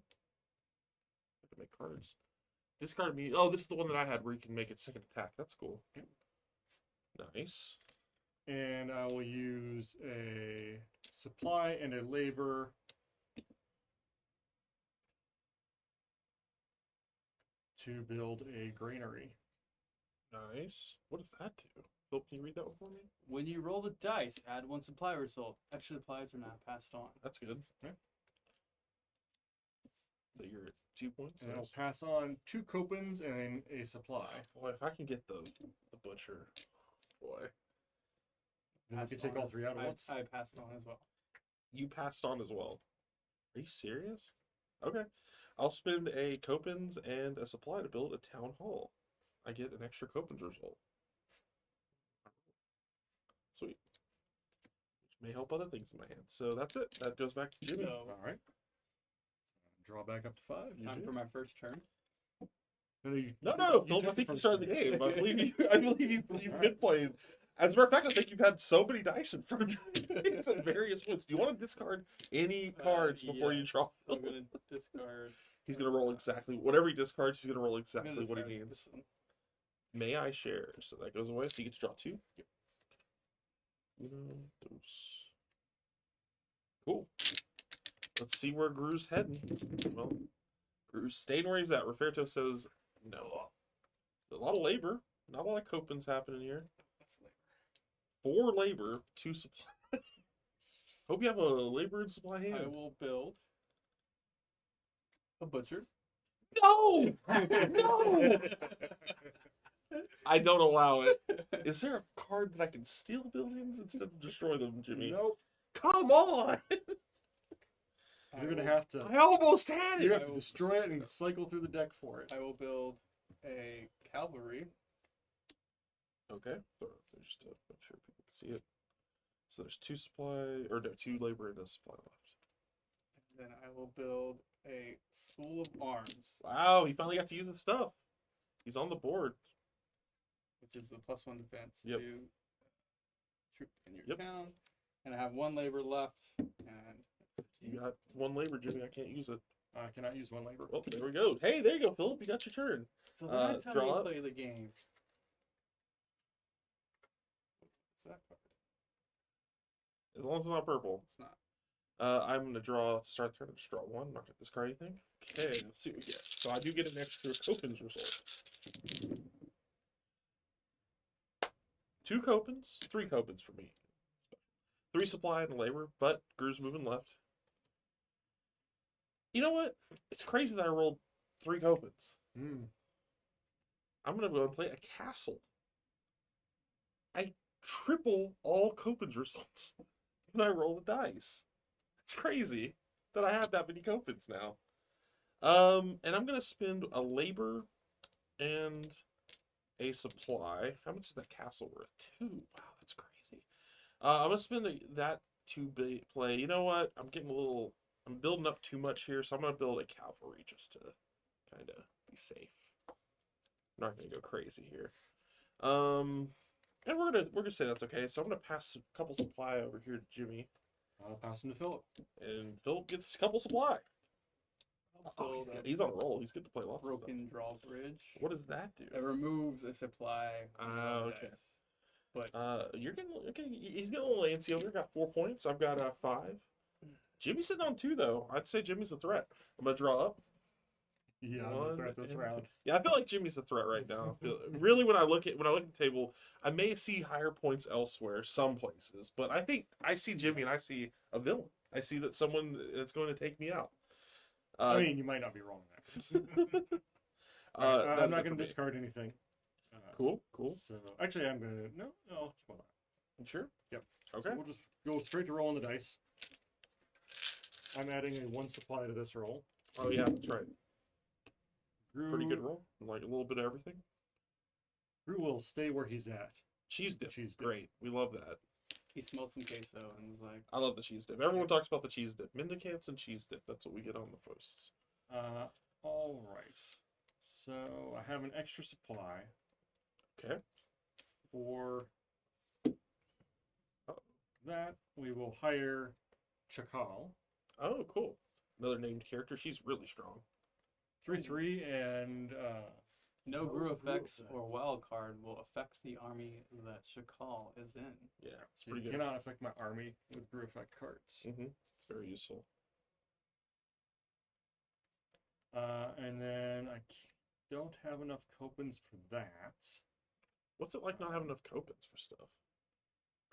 I can make cards. Discard me. Oh, this is the one that I had where you can make it second attack. That's cool. Nice. And I will use a supply and a labor to build a granary. Nice. What does that do? Phil, can you read that one for me? When you roll the dice, add 1 supply result. Extra supplies are not passed on. That's good. Okay. So you're at 2 points. And I'll Nice. pass on 2 Copens and a supply. Boy, if I can get the butcher, boy. Then we Passed can take on all as- 3 out at I- once. I passed on as well. You passed on as well. Are you serious? Okay. I'll spend a Copens and a supply to build a town hall. I get an extra Copens result. Sweet. Which may help other things in my hand. So that's it. That goes back to Jimmy. So, All right. Draw back up to 5. You time do. for my first turn. No, you, No, you no, took- Phil. took I think you first started the turn. game. I believe you. I believe you've been playing. As a matter of fact, I think you've had so many dice in front of you it's at various points. Do you want to discard any cards before you Yes. draw? I'm gonna discard. He's gonna roll exactly whatever he discards. He's gonna roll I'm gonna exactly what he discard needs. this one. May I share? So that goes away. So you get to draw 2. Yep. Cool. Let's see where Groo's heading. Well, Groo's staying where he's at. Referto says no. A lot of labor. Not a lot of Copens happening here. That's labor. 4 labor, 2 supply. Hope you have a labor and supply hand. I will build a butcher. No! No! I don't allow it. Is there a card that I can steal buildings instead of destroy them, Jimmy? Nope. Come on! You're gonna have to. I almost had You it. have to destroy it and cycle through the deck for it. I will build a cavalry. Okay, so just to make sure people can see it. So there's 2 supply, or no, 2 labor and a supply left. Then I will build a school of arms, Wow, he finally got to use his stuff. He's on the board. which is the +1 defense Yep. to troop in your Yep. town. And I have 1 labor left. And it's up to You got 1 labor, Jimmy. I can't use it. I cannot use 1 labor. Oh, there we go. Hey, there you go, Philip. You got your turn. So that's how draw you up. play the game. What's that card? As long as it's not purple. It's not. I'm going to draw, start the turn, just draw 1. I'm not going to discard anything. Okay, let's see what we get. So I do get an extra Copens result. 2 Copens, 3 Copens for me. 3 supply and labor, but Groo's moving left. You know what? It's crazy that I rolled 3 Copens. Hmm. I'm going to go and play a castle. I triple all Copens results when I roll the dice. It's crazy that I have that many Copens now. And I'm going to spend a labor and a supply. How much is that castle worth? 2. Wow, that's crazy. I'm going to spend that to play. You know what? I'm building up too much here, so I'm going to build a cavalry just to kind of be safe. I'm not going to go crazy here. And we're gonna say that's okay. So I'm gonna pass a couple supply over here to Jimmie, I'll pass him to Philip. and Philip gets a couple supply. Oh, he's on a roll. He's good to play lots of Broken drawbridge. stuff. What does that do? It removes a supply. Okay. dice. But You're getting okay. He's getting a little antsy over. Got 4 points. I've got 5. Jimmie's sitting on 2 though. I'd say Jimmie's a threat. I'm gonna draw up. Yeah, I'm 1 gonna threat this and round. 2. Yeah, I feel like Jimmie's the threat right now. Really, when I look at the table, I may see higher points elsewhere, some places, but I think I see Jimmie and I see a villain. I see that someone that's going to take me out. I mean, you might not be wrong there. I'm not going to discard anything. Cool. So actually, I'm going to no. I'll keep on. Sure. Yep. Okay. So we'll just go straight to rolling the dice. I'm adding a 1 supply to this roll. Oh yeah, that's right. Groo, Pretty good roll. Like a little bit of everything. Groo will stay where he's at. Cheese dip. Cheese dip. Great. We love that. he smelled some queso and was like, I love the cheese dip. Everyone talks about the cheese dip. Mendicants and cheese dip. That's what we get on the posts. All right. So I have an extra supply Okay. for that. We will hire Chakal. Oh, cool. Another named character. She's really strong. 3/3 and no No Groo Groo effects effect. or wild card will affect the army that Shakal is in. Yeah, it's so pretty you good. cannot affect my army with Groo effect cards. It's very useful. And then don't have enough Copens for that. What's it like not having enough Copens for stuff?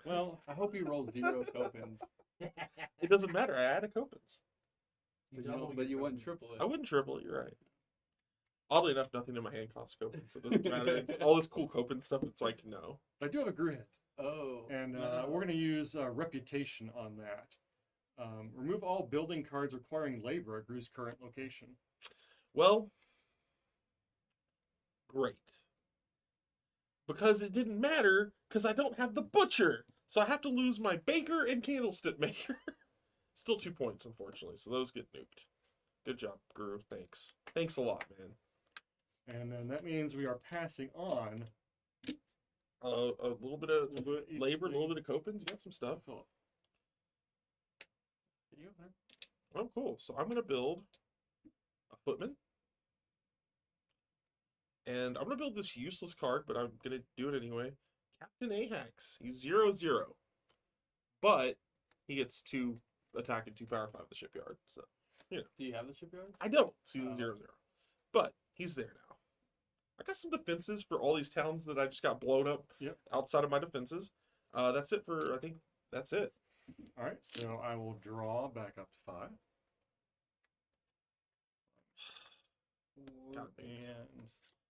Well, I hope he rolls 0 tokens. It doesn't matter. I add a Copens. But you wouldn't triple it. I wouldn't triple it. You're right. Oddly enough, nothing in my hand costs Copens, so it doesn't matter. All this cool Copen stuff, it's like, no. I do have a Groo head. Oh. And no. we're going to use Reputation on that. Remove all building cards requiring labor at Groo's current location. Well, great. Because it didn't matter, because I don't have the Butcher. So I have to lose my Baker and Candlestick Maker. Still 2 points, unfortunately, so those get nuked. Good job, Groo. Thanks. Thanks a lot, man. And then that means we are passing on A little bit of each labor, a little thing. bit of Copens. You got some stuff. Philip. Did you open it? Oh, cool. So I'm going to build a Footman. And I'm going to build this useless card, but I'm going to do it anyway. Captain Ajax. He's 0/0. But he gets 2 attack and 2 power 5 the shipyard. So, you know. Do you have the shipyard? I don't. He's Oh. 0/0. But he's there now. I got some defenses for all these towns that I just got blown up outside of my defenses. That's it for, I think that's it. All right, so I will draw back up to 5. God, And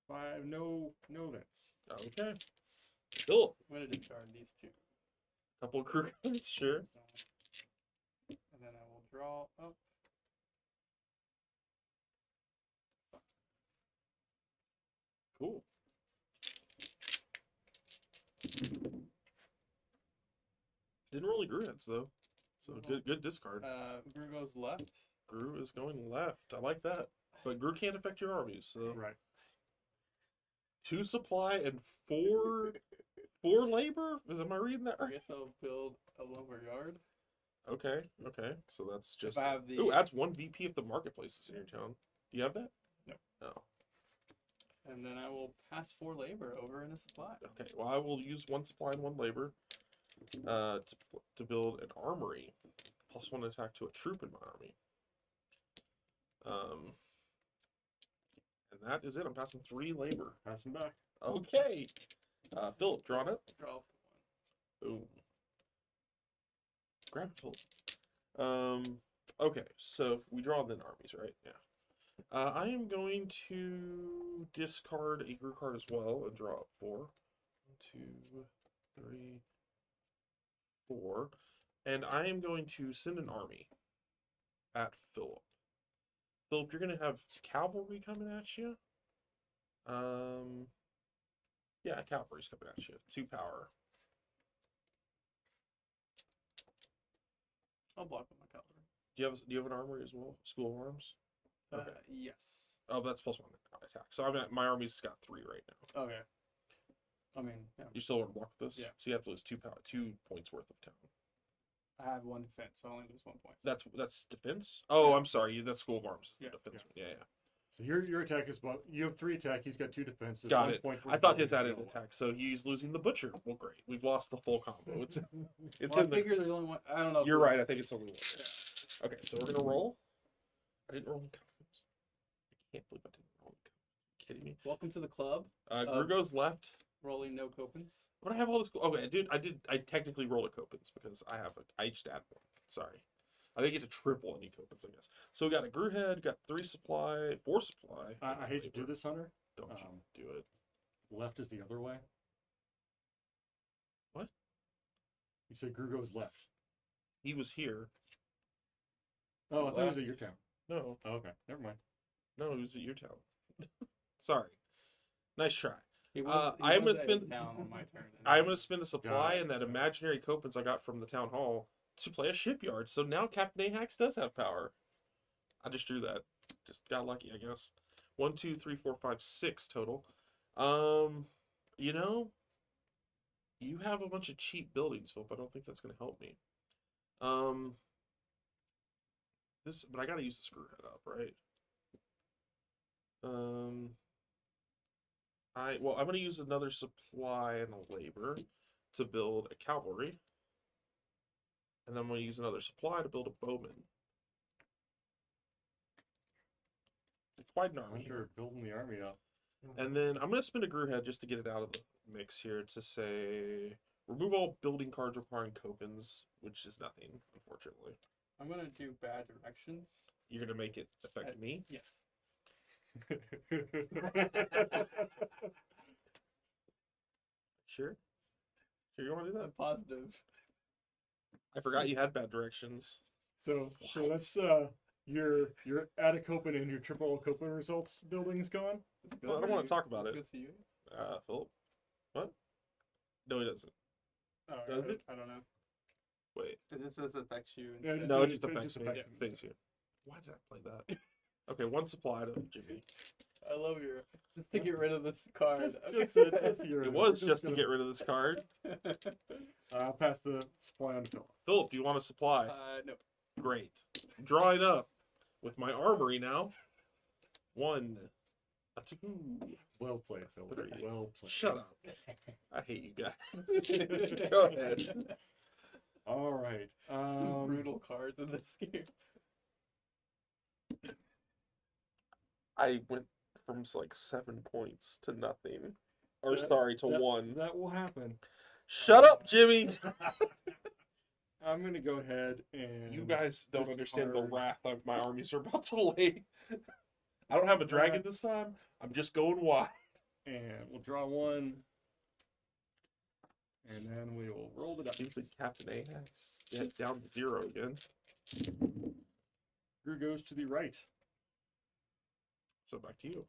5, no events. Okay. Philip. I'm going to discard these 2. Couple of crew cards, sure. And then I will draw up. Cool. Didn't roll any Groo heads though. So good discard. Groo goes left. Groo is going left. I like that. But Groo can't affect your armies, so Right. 2 supply and 4 4 labor? Am I reading that I right? guess I'll build a lumber yard. Okay, okay. So that's just. If I have the Ooh, adds 1 VP if the marketplace is in your town. Do you have that? No. No. and then I will pass 4 labor over in a supply. Okay, well, I will use 1 supply and 1 labor to build an armory. Plus 1 attack to a troop in my army. And that is it. I'm passing 3 labor. Pass him back. Okay. Philip, drawn up. Draw 1. Boom. Grab it, Philip. Okay, so we draw then armies, right? Yeah. I am going to discard a Groo card as well and draw up 4. 1, 2, 3, 4. And I am going to send an army at Philip. Philip, you're going to have cavalry coming at you. Yeah, cavalry's coming at you. 2 power. I'll block with my cavalry. Do you have an armory as well? School of Arms? Okay. Yes. Oh, that's plus 1 attack. So I'm at, my army's got 3 right now. Okay. I mean, yeah. You still want to block with this? Yeah. So you have to lose 2 points worth of town. I have 1 defense, so I only lose 1 point. That's defense. Oh, Yeah. I'm sorry. That's School of Arms. Is the Yeah. defense one. Yeah, yeah. So your attack is about, you have 3 attack, he's got 2 defensive. Got 1 it. point I thought worth his of added skill. attack, so he's losing the butcher. Well, great. We've lost the full combo. It's Well, I in the. figure there's only one. I don't know. if You're we- right. I think it's only 1. Okay, so we're gonna roll. I didn't roll any copies. I can't believe I didn't roll any copies. Are you kidding me? Welcome to the club. Groo goes left. Rolling no copens. But I have all this. Okay, dude, I technically rolled a Copens because I just add 1. Sorry. I didn't get to triple any Copens, I guess. So we got a Groo head, got 3 supply, 4 supply. I hate to do this, Hunter. Don't you do it. Left is the other way. What? You said Groo goes left. He was here. Oh, I thought it was at your town. No, Oh, okay, never mind. no, he was at your town. Sorry. Nice try. He I am was gonna at his spend. town on my turn. I'm gonna spend a supply it. and that imaginary Copens I got from the town hall to play a shipyard. So now Captain Ahax does have power. I just drew that. Just got lucky, I guess. 1, 2, 3, 4, 5, 6 total. You know, you have a bunch of cheap buildings, Philip. I don't think that's gonna help me. But I gotta use the screw head up, right? I'm gonna use another supply and a labor to build a cavalry. And then I'm gonna use another supply to build a bowman. It's quite an army. Hunter building the army up. And then I'm gonna spin a Groo head just to get it out of the mix here to say remove all building cards requiring Copens, which is nothing, unfortunately. I'm gonna do bad directions. You're gonna make it affect me. Yes. Sure. Sure, you want to do that? I'm positive. I forgot you had bad directions. So that's your Atacopen and your triple Copen results building is gone. Well, I don't want to talk about Let's it. go see you. Philip. What? No, he doesn't. Oh, Does it? I don't know. Wait. It just says affects you. Yeah, instead. No, it it just just affects me. affects me. Things you. Why did I play that? Okay, 1 supply to Jimmie. I love your just to get rid of this card. Just your. It was just to get rid of this card. I'll pass the supply on to Philip. Philip, do you want a supply? No. Great. Draw it up with my armory now. 1, a 2. Well played, Philip. 3. Well played. Shut up. I hate you guys. Go ahead. All right. Brutal cards in this game. I went from like 7 points to nothing. Or That- sorry, to that- 1. That will happen. Shut up, Jimmie! I'm gonna go ahead and You guys don't Just understand the hard. wrath of my armies are about to lay. I don't have a dragon this time. I'm just going wide. and we'll draw 1. And then we will roll the Seems like dice. Captain Ahax get down to 0 again. Groo goes to the right. So back to you.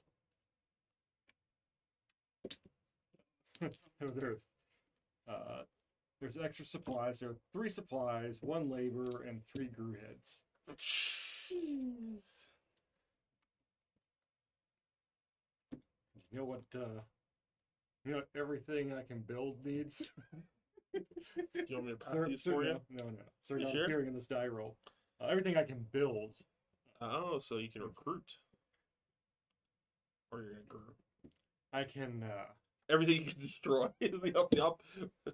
There's extra supplies. There are 3 supplies, 1 labor, and 3 Groo heads. Jeez. You know what You know, everything I can build needs. Do you want me to pass Sir, these sir, for you? no. Sir, You not sure? appearing in this die roll. Everything I can build. Oh, so you can recruit. Or you're gonna Groo. I can. Everything you can destroy. Yup.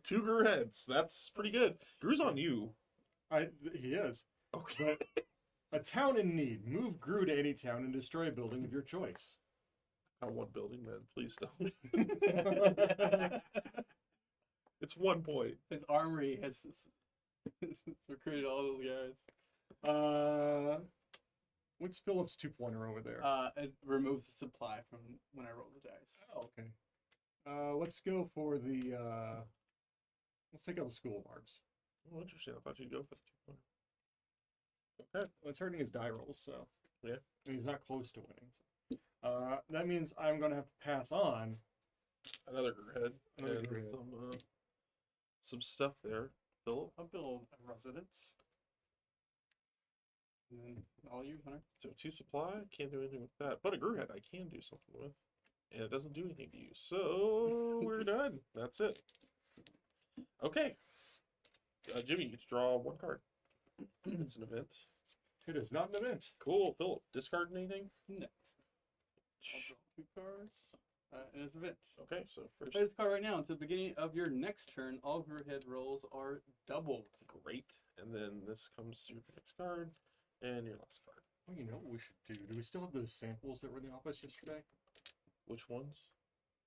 2 Groo heads. That's pretty good. Groo's on you. He is. Okay. But a town in need. Move Groo to any town and destroy a building of your choice. Not one building, man. Please don't. It's 1 point. His armory has recruited all those guys. What's Philip's 2-pointer over there? It removes the supply from when I roll the dice. Oh, okay. Let's go for the. Let's take out the school of arms. Oh, interesting. I thought you'd go for the 2-pointer. Okay. Well, it's hurting his die rolls, so. Yeah. And he's not close to winning. So. That means I'm going to have to pass on. Another Groo head. Another And Groo head. some stuff there. Philip. I'll build a residence. And then all you, Hunter. So 2 supply, can't do anything with that. But a Groo head I can do something with. And it doesn't do anything to you. So we're done. That's it. Okay. Jimmie, you get to draw 1 card. It's an event. It is not an event. Cool. Philip, discard anything? No. I'll draw 2 cards. And it's event. Okay, so first. Play this card right now. At the beginning of your next turn, all Groo head rolls are doubled. Great. And then this comes to your next card and your last card. Well, you know what we should do? Do we still have those samples that were in the office yesterday? Which ones?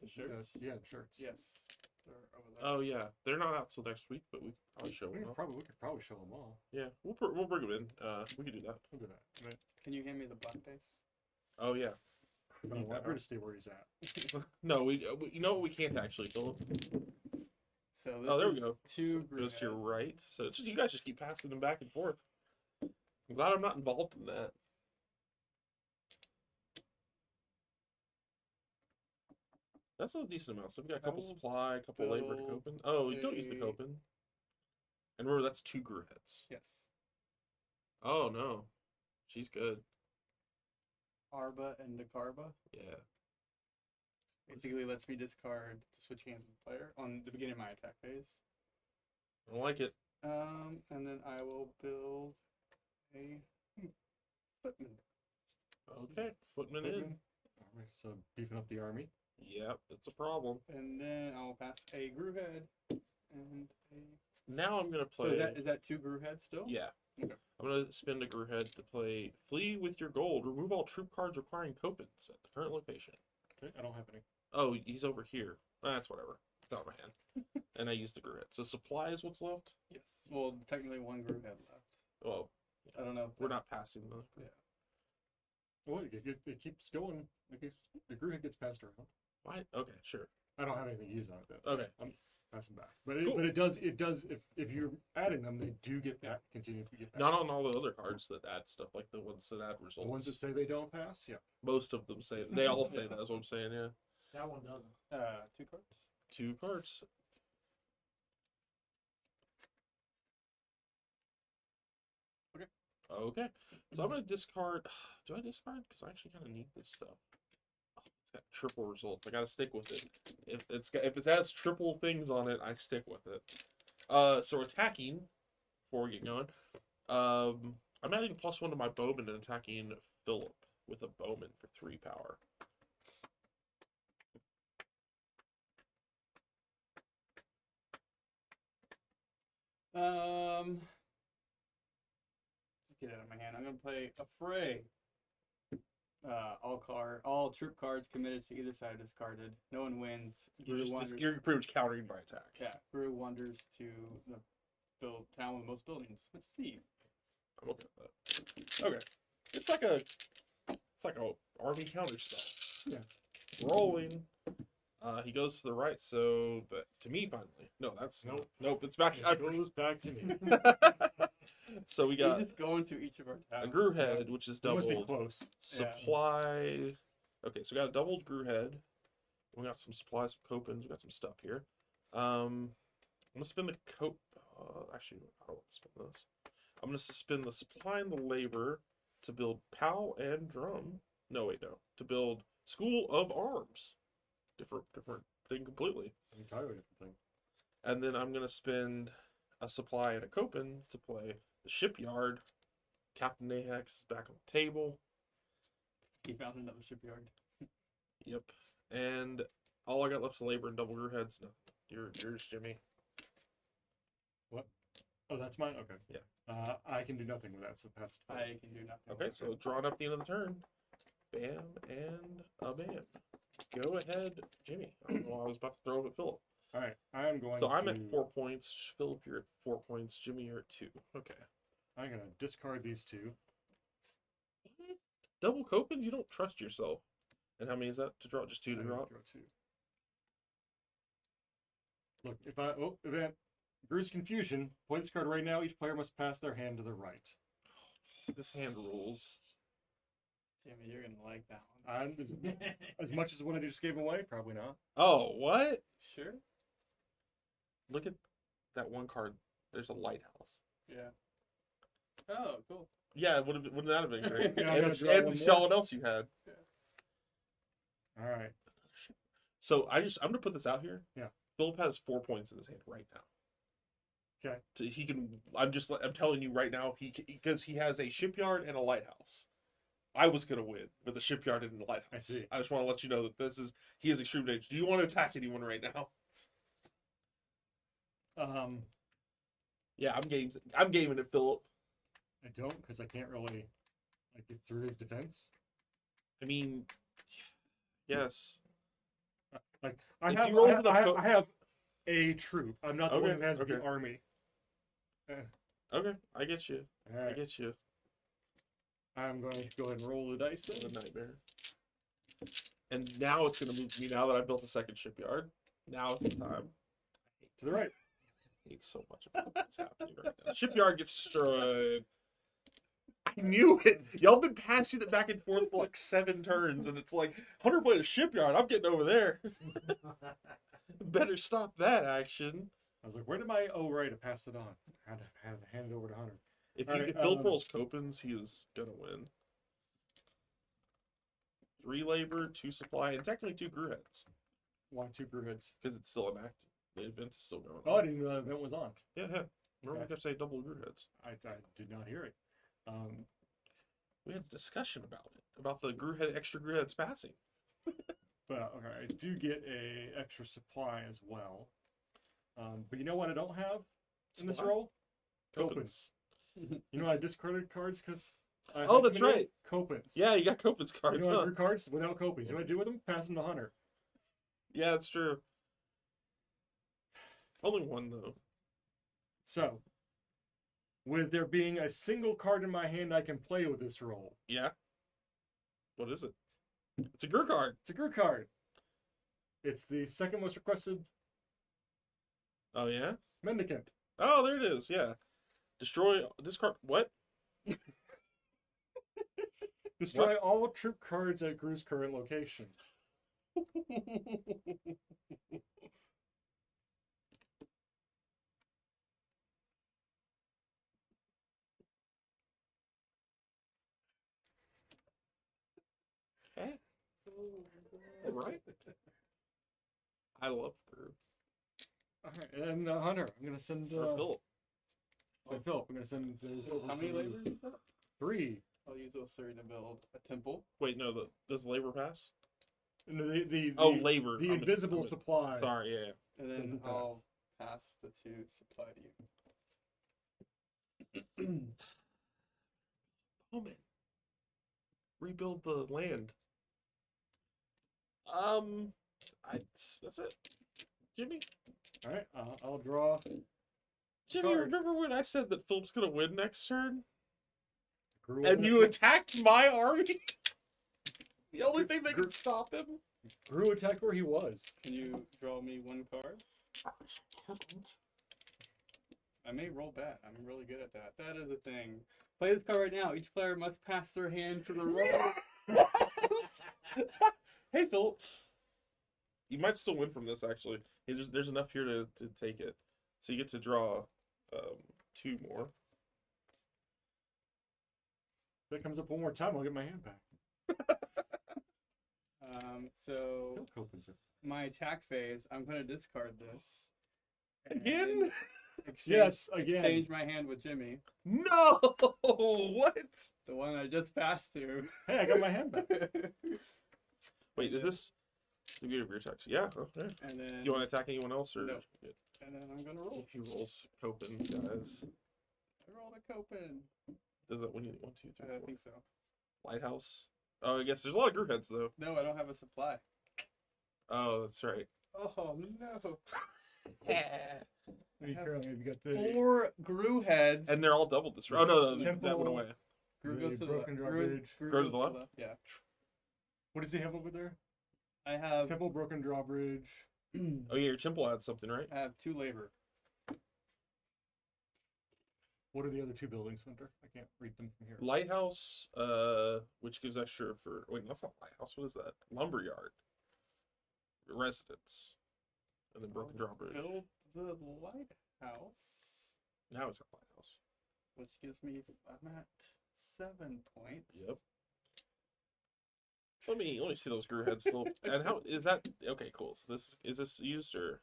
The shirts? Yeah, the shirts. Yes. They're over there. Oh yeah, they're not out till next week, but we could probably show We them. could probably show them all. Yeah, we'll bring them in. We could do that. We'll do that. Right. Can you hand me the black dice? Oh yeah. No, Need that, we're to stay where he's at. No, we you know what, we can't actually, Philip. So this Oh, there we is go. 2 Groo Goes to your heads. right. So it's just, you guys just keep passing them back and forth. I'm glad I'm not involved in that. That's a decent amount. So we got a couple I'll supply, a couple labor to build copen. Oh, you don't use the a- copen. And remember, that's 2 Groo heads. Yes. Oh no, she's good. Arba and Nakarba. Yeah. Basically lets me discard to switch hands with the player on the beginning of my attack phase. I don't like it. And then I will build a footman. Okay, footman in. Alright, so beefing up the army. Yep, it's a problem. And then I'll pass a Groo head and a. Now I'm gonna So play. is that 2 Groo heads still? Yeah. Okay. I'm gonna spend a Groo head to play Flee with your gold. Remove all troop cards requiring copens at the current location. Okay, I don't have any. Oh, he's over here. That's whatever. It's out of my hand. And I used the Groo head. So supply is what's left. Yes. Well, technically 1 Groo head left. Well, I don't know. If we're that's- not passing the. Yeah. Well, it keeps going. The Groo head gets passed around. Why? Okay, sure. I don't have anything to use on it though. So Okay. I'm passing back. But Cool. it does if you're adding them, they do get back. Continue to get passed. Not on all the other cards that add stuff, like the ones that add The results. ones that say they don't pass. Yeah. Most of them say they all say that. Is what I'm saying. Yeah. That one doesn't. 2 cards. 2 cards. Okay. Okay. So I'm gonna discard. Do I discard? Because I actually kind of need this stuff. Oh, it's got triple results. I gotta stick with it. If it has triple things on it, I stick with it. So attacking. Before we get going, I'm adding +1 to my bowman and attacking Philip with a bowman for 3 power. Let's get it out of my hand. I'm gonna play Affray. All troop cards committed to either side discarded. No one wins. You're pretty much countering my attack. Yeah, Groo wanders to the town with most buildings with speed. I'm okay with that. Okay. It's like a army counter spell. Yeah. Rolling. He goes to the right, so but to me finally. No, that's nope, it's back. It goes back to me. So we We're got just going to each of our a towns. Groo head, which is It must be doubled. close. Supply. Okay, so we got a doubled Groo head. We got some supplies, some copens. We got some stuff here. I'm gonna spend the actually, I don't want to spend this. I'm gonna spend the supply and the labor to build POW and drum. No, wait, no. To build School of Arms. Different thing completely. Entirely different thing. And then I'm gonna spend a supply and a Copen to play the Shipyard. Captain Ahax is back on the table. He found another shipyard. Yep. And all I got left is labor and double Groo heads. No, yours, Jimmy. What? Oh, that's mine? Okay. Yeah. I can do nothing with that, so pass it. I can do nothing. Okay, so drawing up the end of the turn. Bam and a bam. Go ahead, Jimmy. I don't know why I was about to throw it at Philip. All right, I'm going So to... I'm at 4 points. Philip, you're at 4 points. Jimmy, you're at 2. Okay. I'm going to discard these two. What? Double Copens? You don't trust yourself. And how many is that to draw? Just 2 to I'm draw? gonna draw two. Look, if I... Oh, event. Groo's Confusion. Play this card right now. Each player must pass their hand to the right. This hand rules. Jimmy, you're gonna like that one. And as much as what I just gave away, probably not. Oh, what? Sure. Look at that one card. There's a lighthouse. Yeah. Oh, cool. Yeah, wouldn't that have been great? Yeah, I'm and gonna draw and one Michelle, more. what else you had? All right. So I'm gonna put this out here. Yeah. Philip has 4 points in his hand right now. Okay. So he can. I'm telling you right now. Because he has a shipyard and a lighthouse. I was gonna win with the shipyard and the lighthouse. I see. I just want to let you know that he is extreme danger. Do you want to attack anyone right now? Yeah, I'm gaming it, Philip. I don't, because I can't really get through his defense. I mean, yes. I If have, you roll I, enough I, co- I have a troop. I'm not the one Okay, who has the okay. army. Okay, I get you. All I right. get you. I'm going to go ahead and roll the dice. What Then. a nightmare. And now it's going to move to me now that I built a second shipyard. Now is the time. To the right. I hate so much about what's happening right now. Shipyard gets destroyed. I knew it. Y'all been passing it back and forth for like 7 turns, and it's like, Hunter played a shipyard. I'm getting over there. Better stop that action. I was like, where did my... Oh, right, I passed it on. I had to hand it over to Hunter. If All right, if Bill rolls Copens, he is going to win. 3 labor, 2 supply, and technically 2 Groo heads. Why 2 Groo heads? Because it's still enacted. The event is still going on. Oh, I didn't know that event was on. Yeah, yeah. Remember Okay. we kept saying double Groo heads. I did not hear it. We had a discussion about it. About the extra Groo heads passing. But, okay, I do get a extra supply as well. But you know what I don't have in this Supply? roll? Copens. You know I discarded cards because... Oh, that's right. Copens. Yeah, you got Copens cards, You know huh? Groo cards without Copens. You know what I do with them? Pass them to Hunter. Yeah, that's true. Only one, though. So, with there being a single card in my hand I can play with this roll. Yeah. What is it? It's a Groo card. It's a Groo card. It's the second most requested Oh, yeah? Mendicant. Oh, there it is. Yeah. Destroy, discard, what? Destroy all troop cards at Groo's current location. Okay. All right. I love Groo. Alright, and Hunter, I'm going to send... Or Philip. Philip, I'm going to send those over How to many you. labor is that? 3. I'll use those 3 to build a temple. Wait, no, does labor pass? No, the Labor. The invisible supply. Sorry, yeah. And then Doesn't pass. I'll pass the 2 supply to you. Bowman. Rebuild the land. That's it. Jimmy? Alright, I'll draw... Jimmy, Card. remember when I said that Philip's gonna win next turn? Groo And you attacked. attacked my army? The only thing that could stop him? Groo attacked where he was. Can you draw me 1 card? I may roll bad. I'm really good at that. That is a thing. Play this card right now. Each player must pass their hand to the right. Hey, Philip. You might still win from this, actually. There's enough here to take it. So you get to draw 2 more. If that comes up one more time, I'll get my hand back. So Still Copen's a- my attack phase, I'm gonna discard this. Again? Yes, again. Exchange my hand with Jimmie, No! What? the one I just passed to. Hey, I got my hand back. Wait, is this the beauty of your attacks? Yeah, okay. And then You want to attack anyone else? Or No. And then I'm gonna roll. If he rolls Copens, guys. I rolled a Copen. Does that win you 1, 2, 3, I 4? think so. Lighthouse? Oh, I guess there's a lot of Groo heads, though. No, I don't have a supply. Oh, that's right. Oh no! Be careful, you got the 4 Groo heads. And they're all doubled this round. Oh, no, that Temple. went away. Groo the goes to the left. broken Groo drawbridge. Go to the left? Yeah. What does he have over there? I have Temple, broken drawbridge. Oh, yeah, your temple had something, right? I have 2 labor. What are the other 2 buildings, Hunter? I can't read them from here. Lighthouse, which gives extra for. Wait, that's not Lighthouse. What is that? Lumberyard. Residence. And then Broken Drawbridge. Build the lighthouse, Now it's got Lighthouse. which gives me I'm at 7 points. Yep. Let me see those Groo heads, Phil. And how is that? Okay, cool. So is this used or?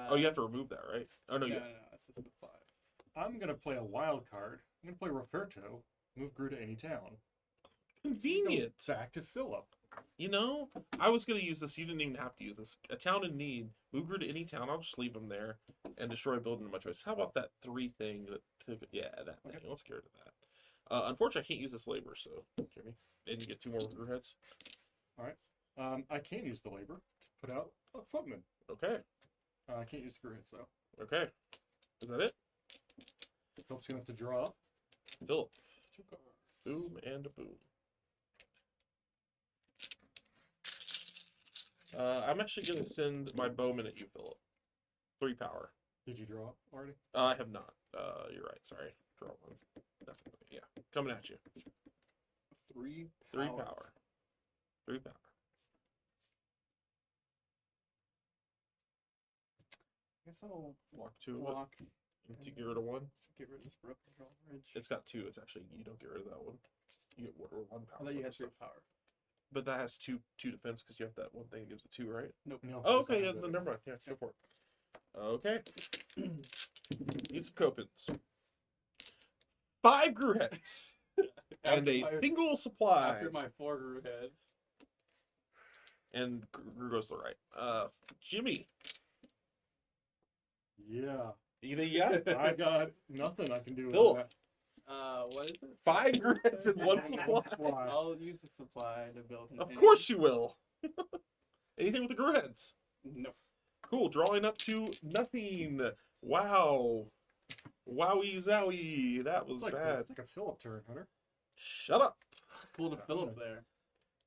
Oh, you have to remove that, right? Oh no, No, you. no, it's just a 5. I'm gonna play a wild card. I'm gonna play Roferto. Move Groo to any town. Convenient. Go back to Philip. You know, I was gonna use this. You didn't even have to use this. A town in need. Move Groo to any town. I'll just leave them there and destroy a building of my choice. How about that 3 thing that took? Yeah, that thing. Okay. Let's get rid of that. Unfortunately, I can't use this labor. So, Jimmy, and you get 2 more Groo heads. All right. I can use the labor to put out a footman. Okay. I can't use Groo hits though. Okay. Is that it? Philip's gonna have to draw up. Philip. Boom and a boom. I'm actually going to send my bowman at you, Philip. 3 power. Did you draw up already? I have not. You're right. Sorry. Draw 1. Definitely. Yeah. Coming at you. 3 3 power. power. 3 power. I guess I'll Walk 2 of it. walk. And to get rid of 1. Get rid of this broken drawbridge. It's got 2. It's actually, you don't get rid of that one. You get 1 power. I thought you for had this 3 stuff. power. But that has two defense because you have that one thing that gives it 2, right? Nope. No. Oh, it's not okay. Yeah, good. then never mind. Yeah, go for it. Okay. Need some Copens. 5 Groo heads. And a After my- single supply. After my 4 Groo heads. And Groo goes to the right. Jimmie. Yeah. Either yet? I got nothing I can do with Phil. that. What is it? 5 Groo heads and 1 supply. Supply. I'll use the supply to build. Of course you will. Anything with the Groo heads. Nope. Cool. Drawing up to nothing. Wow. Wowie zowie. That was It's like bad. it's like a Philip turn, Hunter. Shut up. Pull to Philip there.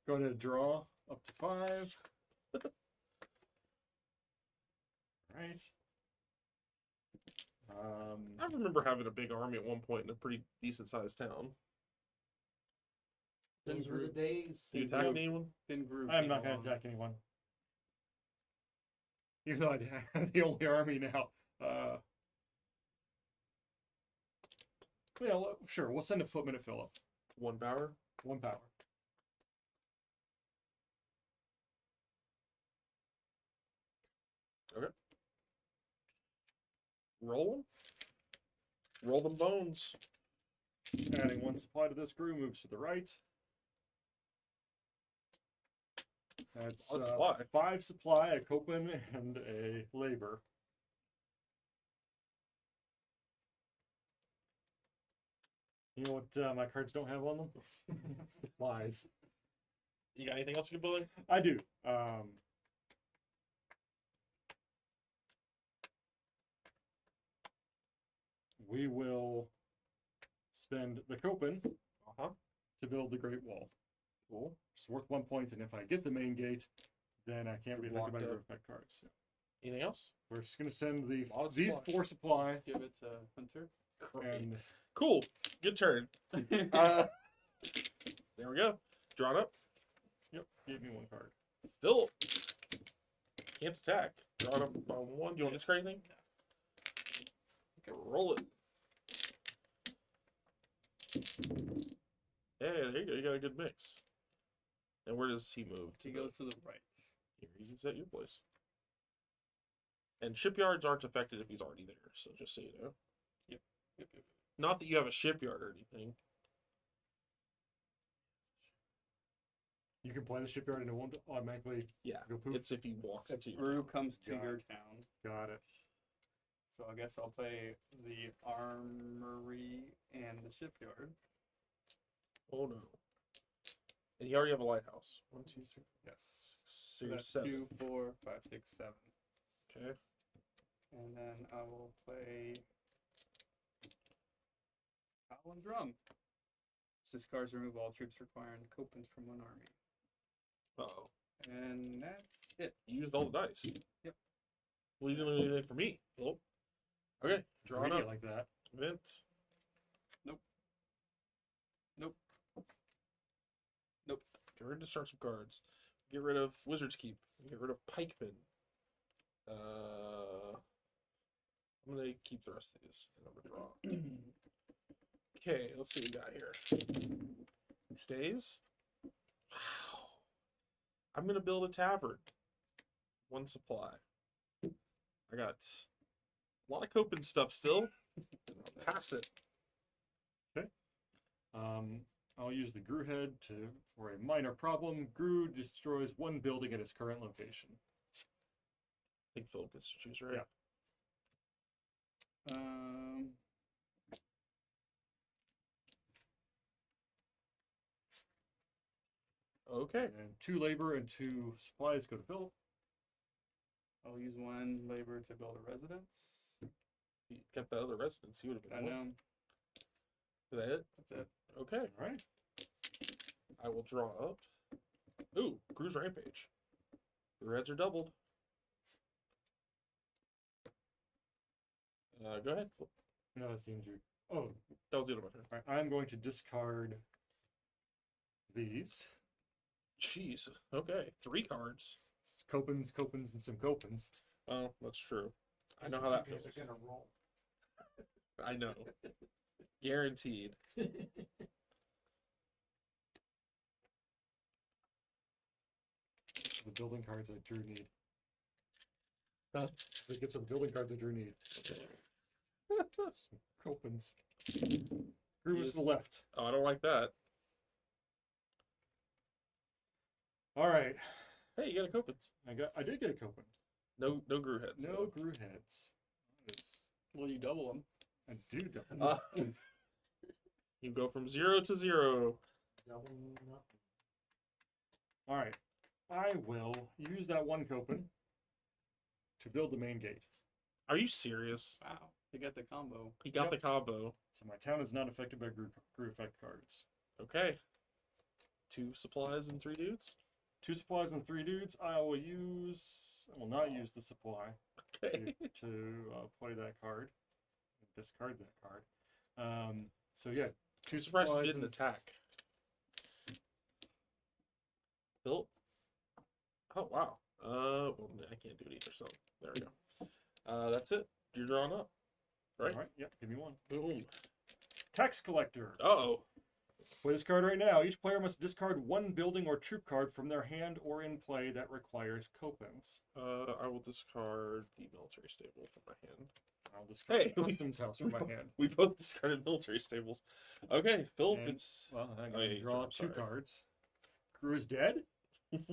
Going to draw up to 5. Right. I remember having a big army at one point in a pretty decent sized town. Those were the days. You Then attacking Groo- anyone? Then Groo. I'm came not going along. to attack anyone. Even though I have the only army now. Yeah, sure. We'll send a footman at Philip. 1 power. 1 power. Okay. Roll them. Roll them bones. Adding 1 supply to this Groo moves to the right. That's One supply. 5 supply, a Copen, and a labor. You know what my cards don't have on them? Supplies. You got anything else you can build? I do. We will spend the Copen Uh-huh. to build the Great Wall. Cool. It's worth 1 point, and if I get the main gate, then I can't be affected by Locked your up. effect cards. Anything else? We're just gonna send the Lot of these supply. 4 supply Give it to Hunter. Great. and Cool. Good turn. There we go. Drawn up. yep, gave me 1 card. Philip. Can't attack. Drawn up on 1. Do you want to discard anything? Okay, roll it. Yeah, there you go. You got a good mix. And where does he move? He goes to the right. Here, he's at your place. And shipyards aren't affected if he's already there, so just so you know. Yep. Not that you have a shipyard or anything. You can play the shipyard and it won't automatically Yeah, go poop. it's if he walks If into your Groo town. comes to Got your it. town. Got it. So I guess I'll play the armory and the shipyard. Oh no. And you already have a lighthouse. 1, 2, 3. Yes. So So you're that's 7. 2, 4, 5, 6, 7. Okay. And then I will play Howlin' Drum. Discards remove all troops requiring copins from one army. Uh-oh. And that's it. You used all the dice. Yep. Well, you didn't do anything for me. Well, okay. Draw it Greedy up. like that. Event. Nope. Get ready to start some cards. Get rid of Wizard's Keep. Get rid of Pikemen. I'm going to keep the rest of these. And I'm going to draw. Okay, let's see what we got here. Stays. Wow. I'm going to build a tavern. 1 supply. I got a lot of coping stuff still. I'll pass it. I'll use the Groo head for a minor problem. Groo destroys 1 building at its current location. I think Phil gets to choose, right? Yeah. Okay. And 2 labor and 2 supplies go to Phil. I'll use 1 labor to build a residence. He kept that other residence. He would have been I one. know. Is that it? That's it. Okay. All right. I will draw up. Ooh, Groo's Rampage. Your heads are doubled. Go ahead. No, that seems you. Oh, That was the end of my turn. all right. I'm going to discard these. Jeez. Okay. 3 cards. Copins, and some copins. Oh, that's true. I know how that You guys feels. are gonna roll. I know. Guaranteed. The building cards that Drew need. Huh? So it gets some building cards that Drew need. Some copins. Groo is to the left. Oh, I don't like that. All right. Hey, you got a Copens. I did get a copin. No Groo heads. No Groo heads. That is- Well, you double them. I do double. You go from 0 to 0. Double nothing. All right. I will use that 1 copin to build the main gate. Are you serious? Wow. They got the combo. He got Yep. the combo. So my town is not affected by Groo effect cards. Okay. 2 supplies and 3 dudes. 2 supplies and 3 dudes. I will not use the supply Okay. to play that card. Discard that card. So yeah, 2 Surprised you supplies didn't and attack. Bill? Oh, wow. Well, I can't do it either, so there we go. That's it. You're drawn up. Right? All right, yep, give me 1. Boom. Tax collector. Uh-oh. Play this card right now. Each player must discard 1 building or troop card from their hand or in play that requires copins. I will discard the military stable from my hand. I'll discard Hey, the customs house from my hand. We both discarded military stables. Okay, Phil, And- it's... Well, I'm Oh, going yeah, to draw I'm up 2 sorry. cards. Groo is dead.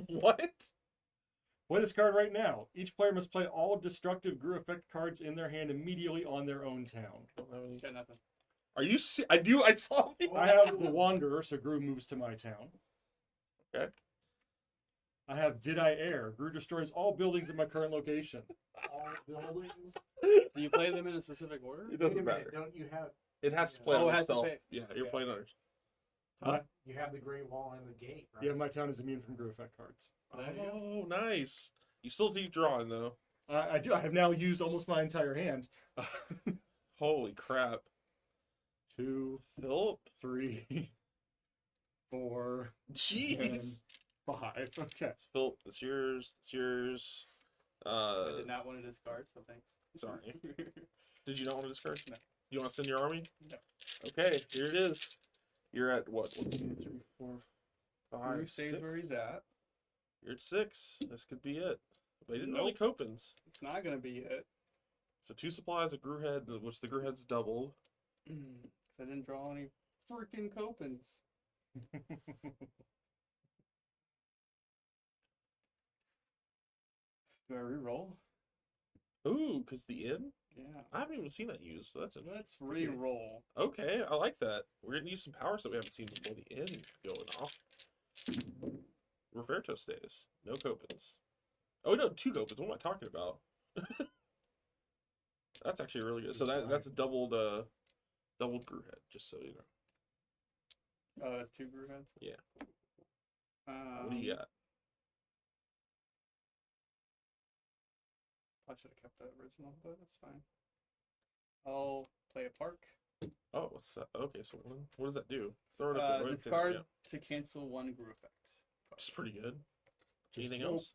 What? Play this card right now. Each player must play all destructive Groo effect cards in their hand immediately on their own town. Got nothing. Are you I saw it. I have the Wanderer, so Groo moves to my town. Okay. I have Did I Err? Groo destroys all buildings in my current location. All buildings. Do you play them in a specific order? It Wait a doesn't minute, matter. don't you have It has to play Oh, on it has to itself. play- Yeah, you're okay. playing on it. you have the Great Wall and the gate, right? Yeah, my town is immune from Groo effect cards. There you go. Oh, nice. You still keep drawing, though. I do. I have now used almost my entire hand. Holy crap. 2, Philip? 3, 4, Jeez. 5. Okay. Philip, it's yours. It's yours. I did not want to discard, so thanks. Sorry. Did you not want to discard? No. You want to send your army? No. Okay, here it is. You're at what? 1, 2, 3, 4, 5, Groo stays 6. where he's at. You're at 6. This could be it. But he didn't have any Nope. Copens. It's not gonna be it. So 2 supplies, a Groo head, which the Groo head's doubled. Because I didn't draw any freaking Copens. Do I re-roll? Ooh, because the inn? Yeah. I haven't even seen that used, so that's Let's re-roll. okay. I like that. We're gonna use some powers that we haven't seen before the inn going off. Roberto stays. No Copens. Oh no, 2 Copens. What am I talking about? That's actually really good. So that's a doubled Groo head, just so you know. Oh, that's 2 Groo heads? Yeah. What do you got? I should have kept that original, but that's fine. I'll play a park. Oh, what's that? Okay, so what does that do? Throw it up there. Discard to cancel 1 Groo effect. It's pretty good. Just Anything nope. else?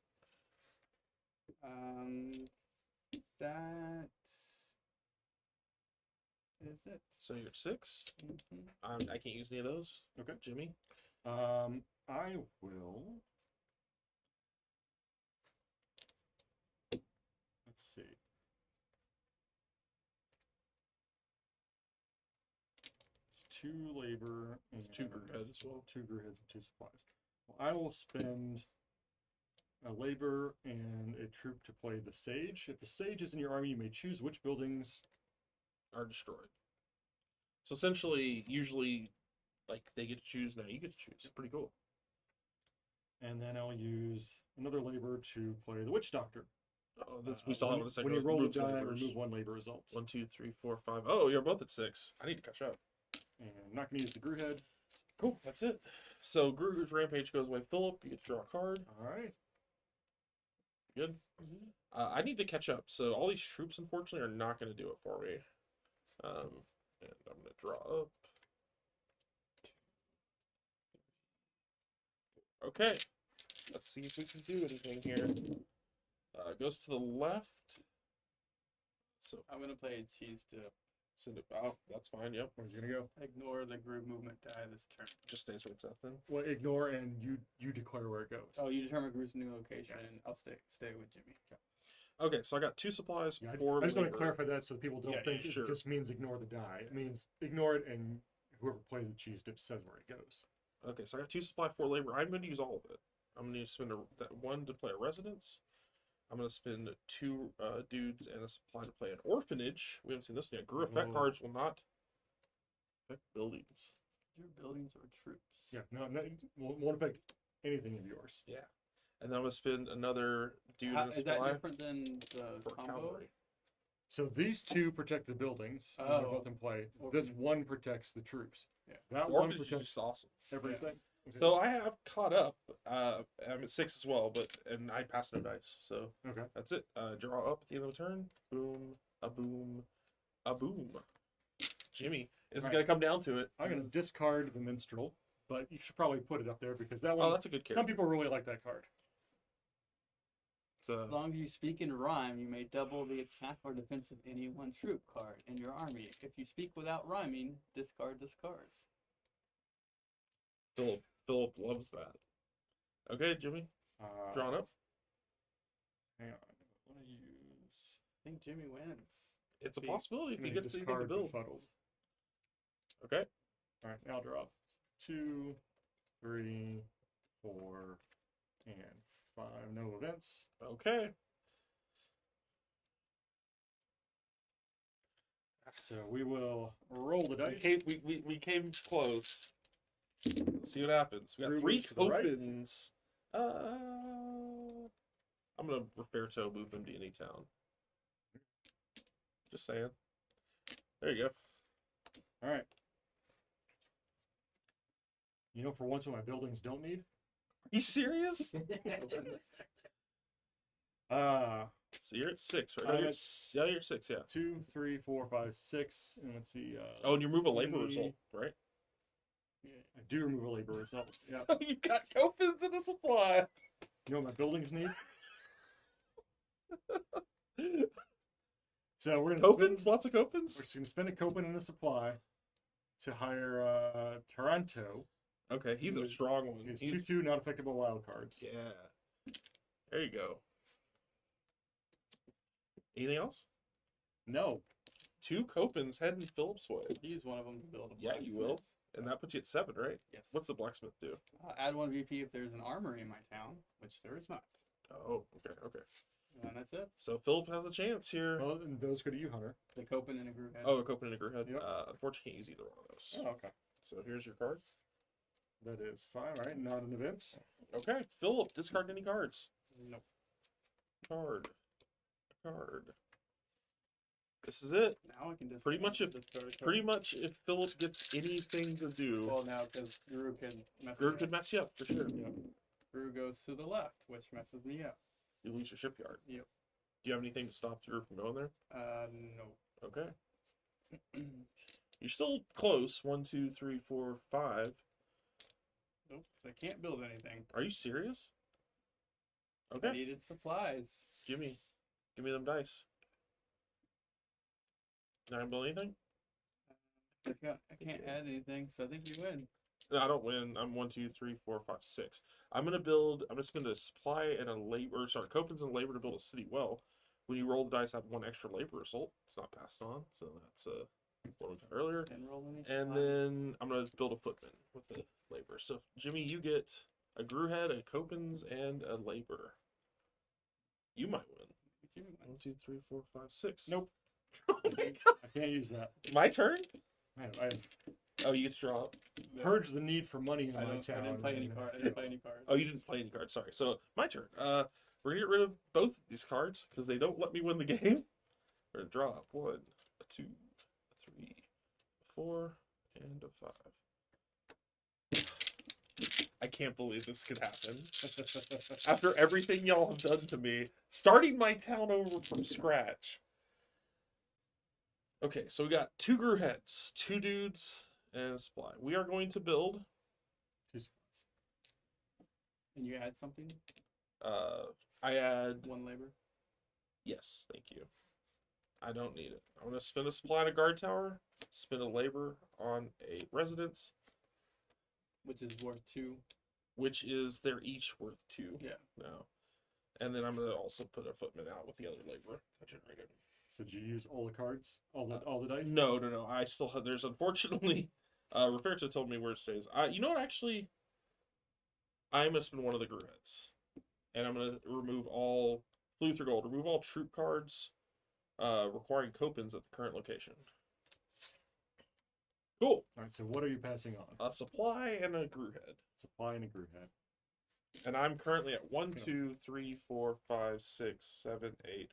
That is it. So you're at 6. Mhm. I can't use any of those. Okay. Jimmy. I will. Let's see. It's 2 labor and 2 Groo heads as well. 2 Groo heads and 2 supplies. Well, I will spend a labor and a troop to play the sage. If the sage is in your army, you may choose which buildings Are destroyed. So essentially, usually, like they get to choose. Now you get to choose. It's pretty cool. and then I'll use another labor to play the witch doctor. Oh, we saw that with the second. When you roll the remove some die, labors. remove 1 labor result. 1, 2, 3, 4, 5. Oh, you're both at 6. I need to catch up. And I'm not going to use the Groo head. Cool. That's it. So Groo's rampage goes away. Philip, you get to draw a card. All right. Good. I need to catch up. So all these troops, unfortunately, are not going to do it for me. And I'm going to draw up. Okay. Let's see if we can do anything here. Goes to the left. So I'm gonna play a cheese to send it. Oh, that's fine. Yep. Where's he going to go? ignore the Groo movement die this turn. Just stays where it's at then. Well, ignore and you declare where it goes. Oh, you determine Groo's new location, Yes. and I'll stay with Jimmy. Okay, so I got 2 supplies. Yeah, 4 I just want to labor. clarify that so people don't Yeah, think sure. it just means ignore the die. It means ignore it and whoever plays the cheese dip says where it goes. Okay, so I got 2 supply, 4 labor. I'm going to use all of it. I'm going to spend that 1 to play a residence. I'm going to spend 2 dudes and a supply to play an orphanage. We haven't seen this yet. Groo effect Oh. cards will not affect buildings. Your buildings or troops? Yeah, no, won't affect anything of yours. Yeah. And then I'm going to spend another dude How, and a is that supply different than the for combo? cavalry. So these 2 protect the buildings. and they're Oh. both in play. This 1 protects the troops. Yeah. That The 1 orphanage is protects just awesome. everything. Okay. So I have caught up. I'm at 6 as well, and I passed no dice. So Okay. that's it. Draw up at the end of the turn. Boom, a boom, a boom. Jimmy, this is Right. going to come down to it. I'm going to discard the minstrel, but you should probably put it up there because that one. Oh, that's a good character. Some people really like that card. It's, As long as you speak in rhyme, you may double the attack or defense of any 1 troop card in your army. If you speak without rhyming, discard this card. Philip loves that. Okay, Jimmy, drawn up. Hang on. I want to use. I think Jimmy wins. It's a Be- possibility if I'm you gonna get to see anything to discard build. befuddled. Okay. All right, now draw 2, 3, 4, and 5. No events. Okay. So we will roll the dice. We came close. Let's see what happens. We got Groo 3 moves to the right. opens. I'm gonna Roberto move him to any town. Just saying. There you go. All right. You know, for once, what my buildings don't need. Are you serious? So you're at 6, right? I'm No, you're, at yeah, you're 6, yeah. 2, 3, 4, 5, 6, and let's see. Oh, and you remove a labor 20. result, right? Yeah, I do remove a labor results. Yeah. You got Copens in the supply. You know what my buildings need? So we're gonna Copens? spend, Lots of Copens? we're just gonna spend a Copen and a supply to hire Taranto Okay, he's a strong one. He's He's 2/2, not affected by wild cards. yeah. There you go. Anything else? No. 2 Copens heading Phillips way. Use one of them to build a Yeah, you will. blacksmith. And that puts you at 7, right? Yes. What's the blacksmith do? Add 1 VP if there's an armory in my town, which there is not. Oh, okay, okay. And that's it. So Philip has a chance here. Well, and those go to you, Hunter. The Copen and a Groo head. Oh, a Copen and a Groo head. Yep. Unfortunately, can't use either one of those. Oh, okay. So here's your card. That is fine, right? Not an event. Okay, Philip, discard any cards. Nope. Card. This is it. Now I can just Pretty much if Philip gets anything to do, Well, now because Groo can mess Groo me could up. mess you up for sure. Groo goes to the left, which messes me up. You lose your shipyard. Yep. Do you have anything to stop Groo from going there? No. Okay. You're still close. 1, 2, 3, 4, 5. Nope, 'cause I can't build anything. Are you serious? I Okay. needed supplies. Jimmie, give me them dice. Not gonna build anything? I can't add anything, so I think you win. No, I don't win. I'm 1, 2, 3, 4, 5, 6. I'm gonna spend a supply and a labor. Sorry, Copens and labor to build a city well. When you roll the dice, I have 1 extra labor result. It's not passed on, so that's what we got earlier. Didn't roll any And supplies. then I'm gonna build a footman with the labor. So Jimmie, you get a Groo head, a Copens, and a labor. You might win. Jimmy wins. 1, 2, 3, 4, 5, 6. Nope. Oh my I can't use that. God. My turn? I Oh, you get to draw up. purged the need for money in I my didn't town. play any card. I didn't play any cards. Oh, you didn't play any cards. Sorry. So my turn. We're gonna get rid of both of these cards because they don't let me win the game. We're gonna draw up 1, a 2, a 3, a 4, and a 5. I can't believe this could happen. After everything y'all have done to me, starting my town over from scratch. Okay, so we got 2 Groo heads, 2 dudes, and a supply. We are going to build. 2 spots. And you add something? I add. 1 labor? Yes, thank you. I don't need it. I'm going to spend a supply on a guard tower, spend a labor on a residence, Which is worth 2. which is they're each worth 2 Yeah. now. And then I'm going to also put a footman out with the other labor I generated. So did you use all the cards? All the dice? No. I still have. There's unfortunately. Roberto told me where it stays. You know what? Actually, I'm going to spend one of the Groo heads. And I'm going to remove all. Flew through gold. Remove all troop cards requiring Copens at the current location. Cool. All right. So what are you passing on? A supply and a Groo head. Supply and a Groo head. And I'm currently at 1, 2, 3, 4, 5, 6, 7, 8,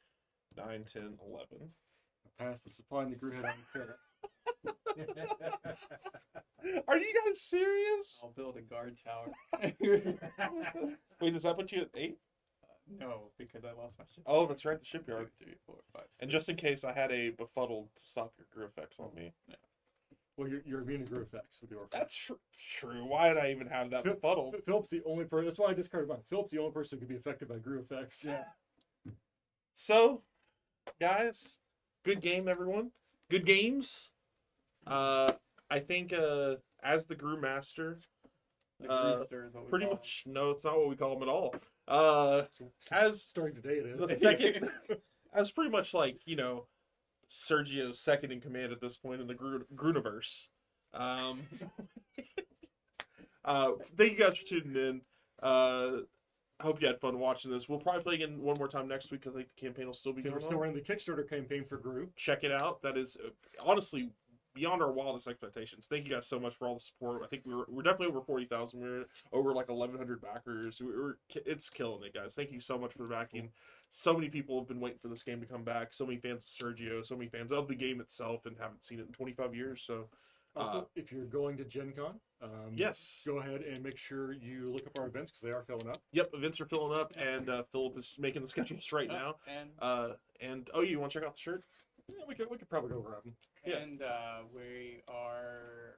9, 10, 11. I passed the supply and the Groo head on the credit. Are you guys serious? I'll build a guard tower. Wait, does that put you at 8? No, because I lost my ship. Oh, that's right, the shipyard. 2, 3, 4, 5, 6. And just in case I had a befuddled to stop your Groo effects on me. Well, you're being a Groo effects with your. That's true. Why did I even have that befuddled? Philip's the only person. That's why I discarded mine. Philip's the only person who could be affected by Groo effects. Yeah. So, guys, good game, everyone. Good games. I think as the Groo master, The Grooster is what we pretty call much. No, it's not what we call them at all. As Starting today, it is. the second, as pretty much like Sergio's second in command at this point in the Grooniverse. Thank you guys for tuning in. I hope you had fun watching this. We'll probably play again one more time next week because I think the campaign will still be Okay, we're going still on. running the Kickstarter campaign for Groo. Check it out. That is honestly beyond our wildest expectations. Thank you guys so much for all the support. I think we're definitely over 40,000. We're over like 1,100 backers. It's killing it, guys. Thank you so much for backing. So many people have been waiting for this game to come back. So many fans of Sergio. So many fans of the game itself, and haven't seen it in 25 years. So Also, if you're going to Gen Con, yes, go ahead and make sure you look up our events because they are filling up. yep, events are filling up, and Philip is making the schedules right now. And Oh, you want to check out the shirt? Yeah, we could probably go grab them. Yeah. and we are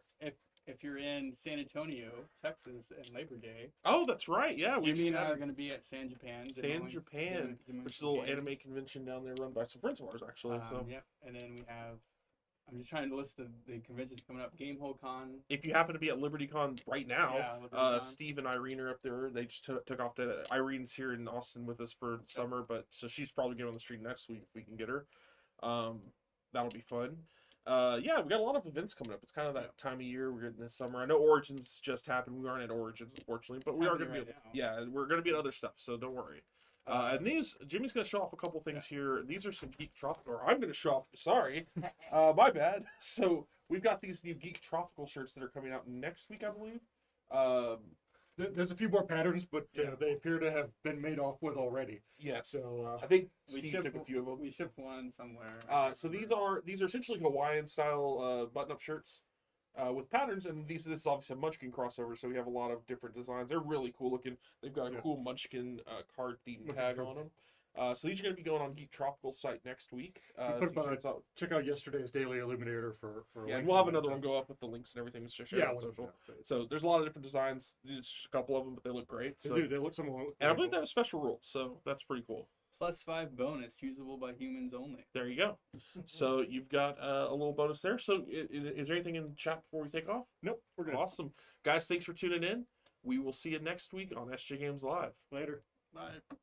if you're in San Antonio, Texas, and Labor Day, Oh, that's right. Yeah, Jimmie and I should- are going to be at San Japan. San Japan, which is a little anime convention down there run by some friends of ours, actually. So. Yep. And then we have I'm just trying to list the conventions coming up. Gamehole Con. If you happen to be at LibertyCon right now, Yeah, LibertyCon. Steve and Irene are up there. They just took off to Irene's here in Austin with us for the summer, but so she's probably going on the stream next week if we can get her. That'll be fun. Yeah, we got a lot of events coming up. It's kind of that time of year. We're getting this summer. I know Origins just happened. We aren't at Origins, unfortunately, but we are going to be. Right now. Yeah, we're going to be at other stuff, so don't worry. And these, Jimmie's going to show off a couple things here. These are some Geek Tropical, or I'm going to show off, sorry, my bad. So we've got these new Geek Tropical shirts that are coming out next week, I believe. There's a few more patterns, but they appear to have been made off with already. Yes. So I think We Steve shipped, took a few of them. we shipped one somewhere. So these are essentially Hawaiian style button-up shirts with patterns, and this is obviously a Munchkin crossover, so we have a lot of different designs. They're really cool looking. They've got a cool Munchkin card theme tag on them. So these are going to be going on Geek Tropical site next week. Check out yesterday's Daily Illuminator for Yeah, links and we'll have and another that one go up with the links and everything. It's just Yeah, on social. So there's a lot of different designs. There's just a couple of them, but they look great. They So, do. They look somewhat. and I believe they have a special rule, so that's pretty cool. +5 bonus, usable by humans only. There you go. So you've got a little bonus there. So is there anything in the chat before we take off? Nope, we're good. Awesome. Guys, thanks for tuning in. We will see you next week on SJGames Live. Later. Bye.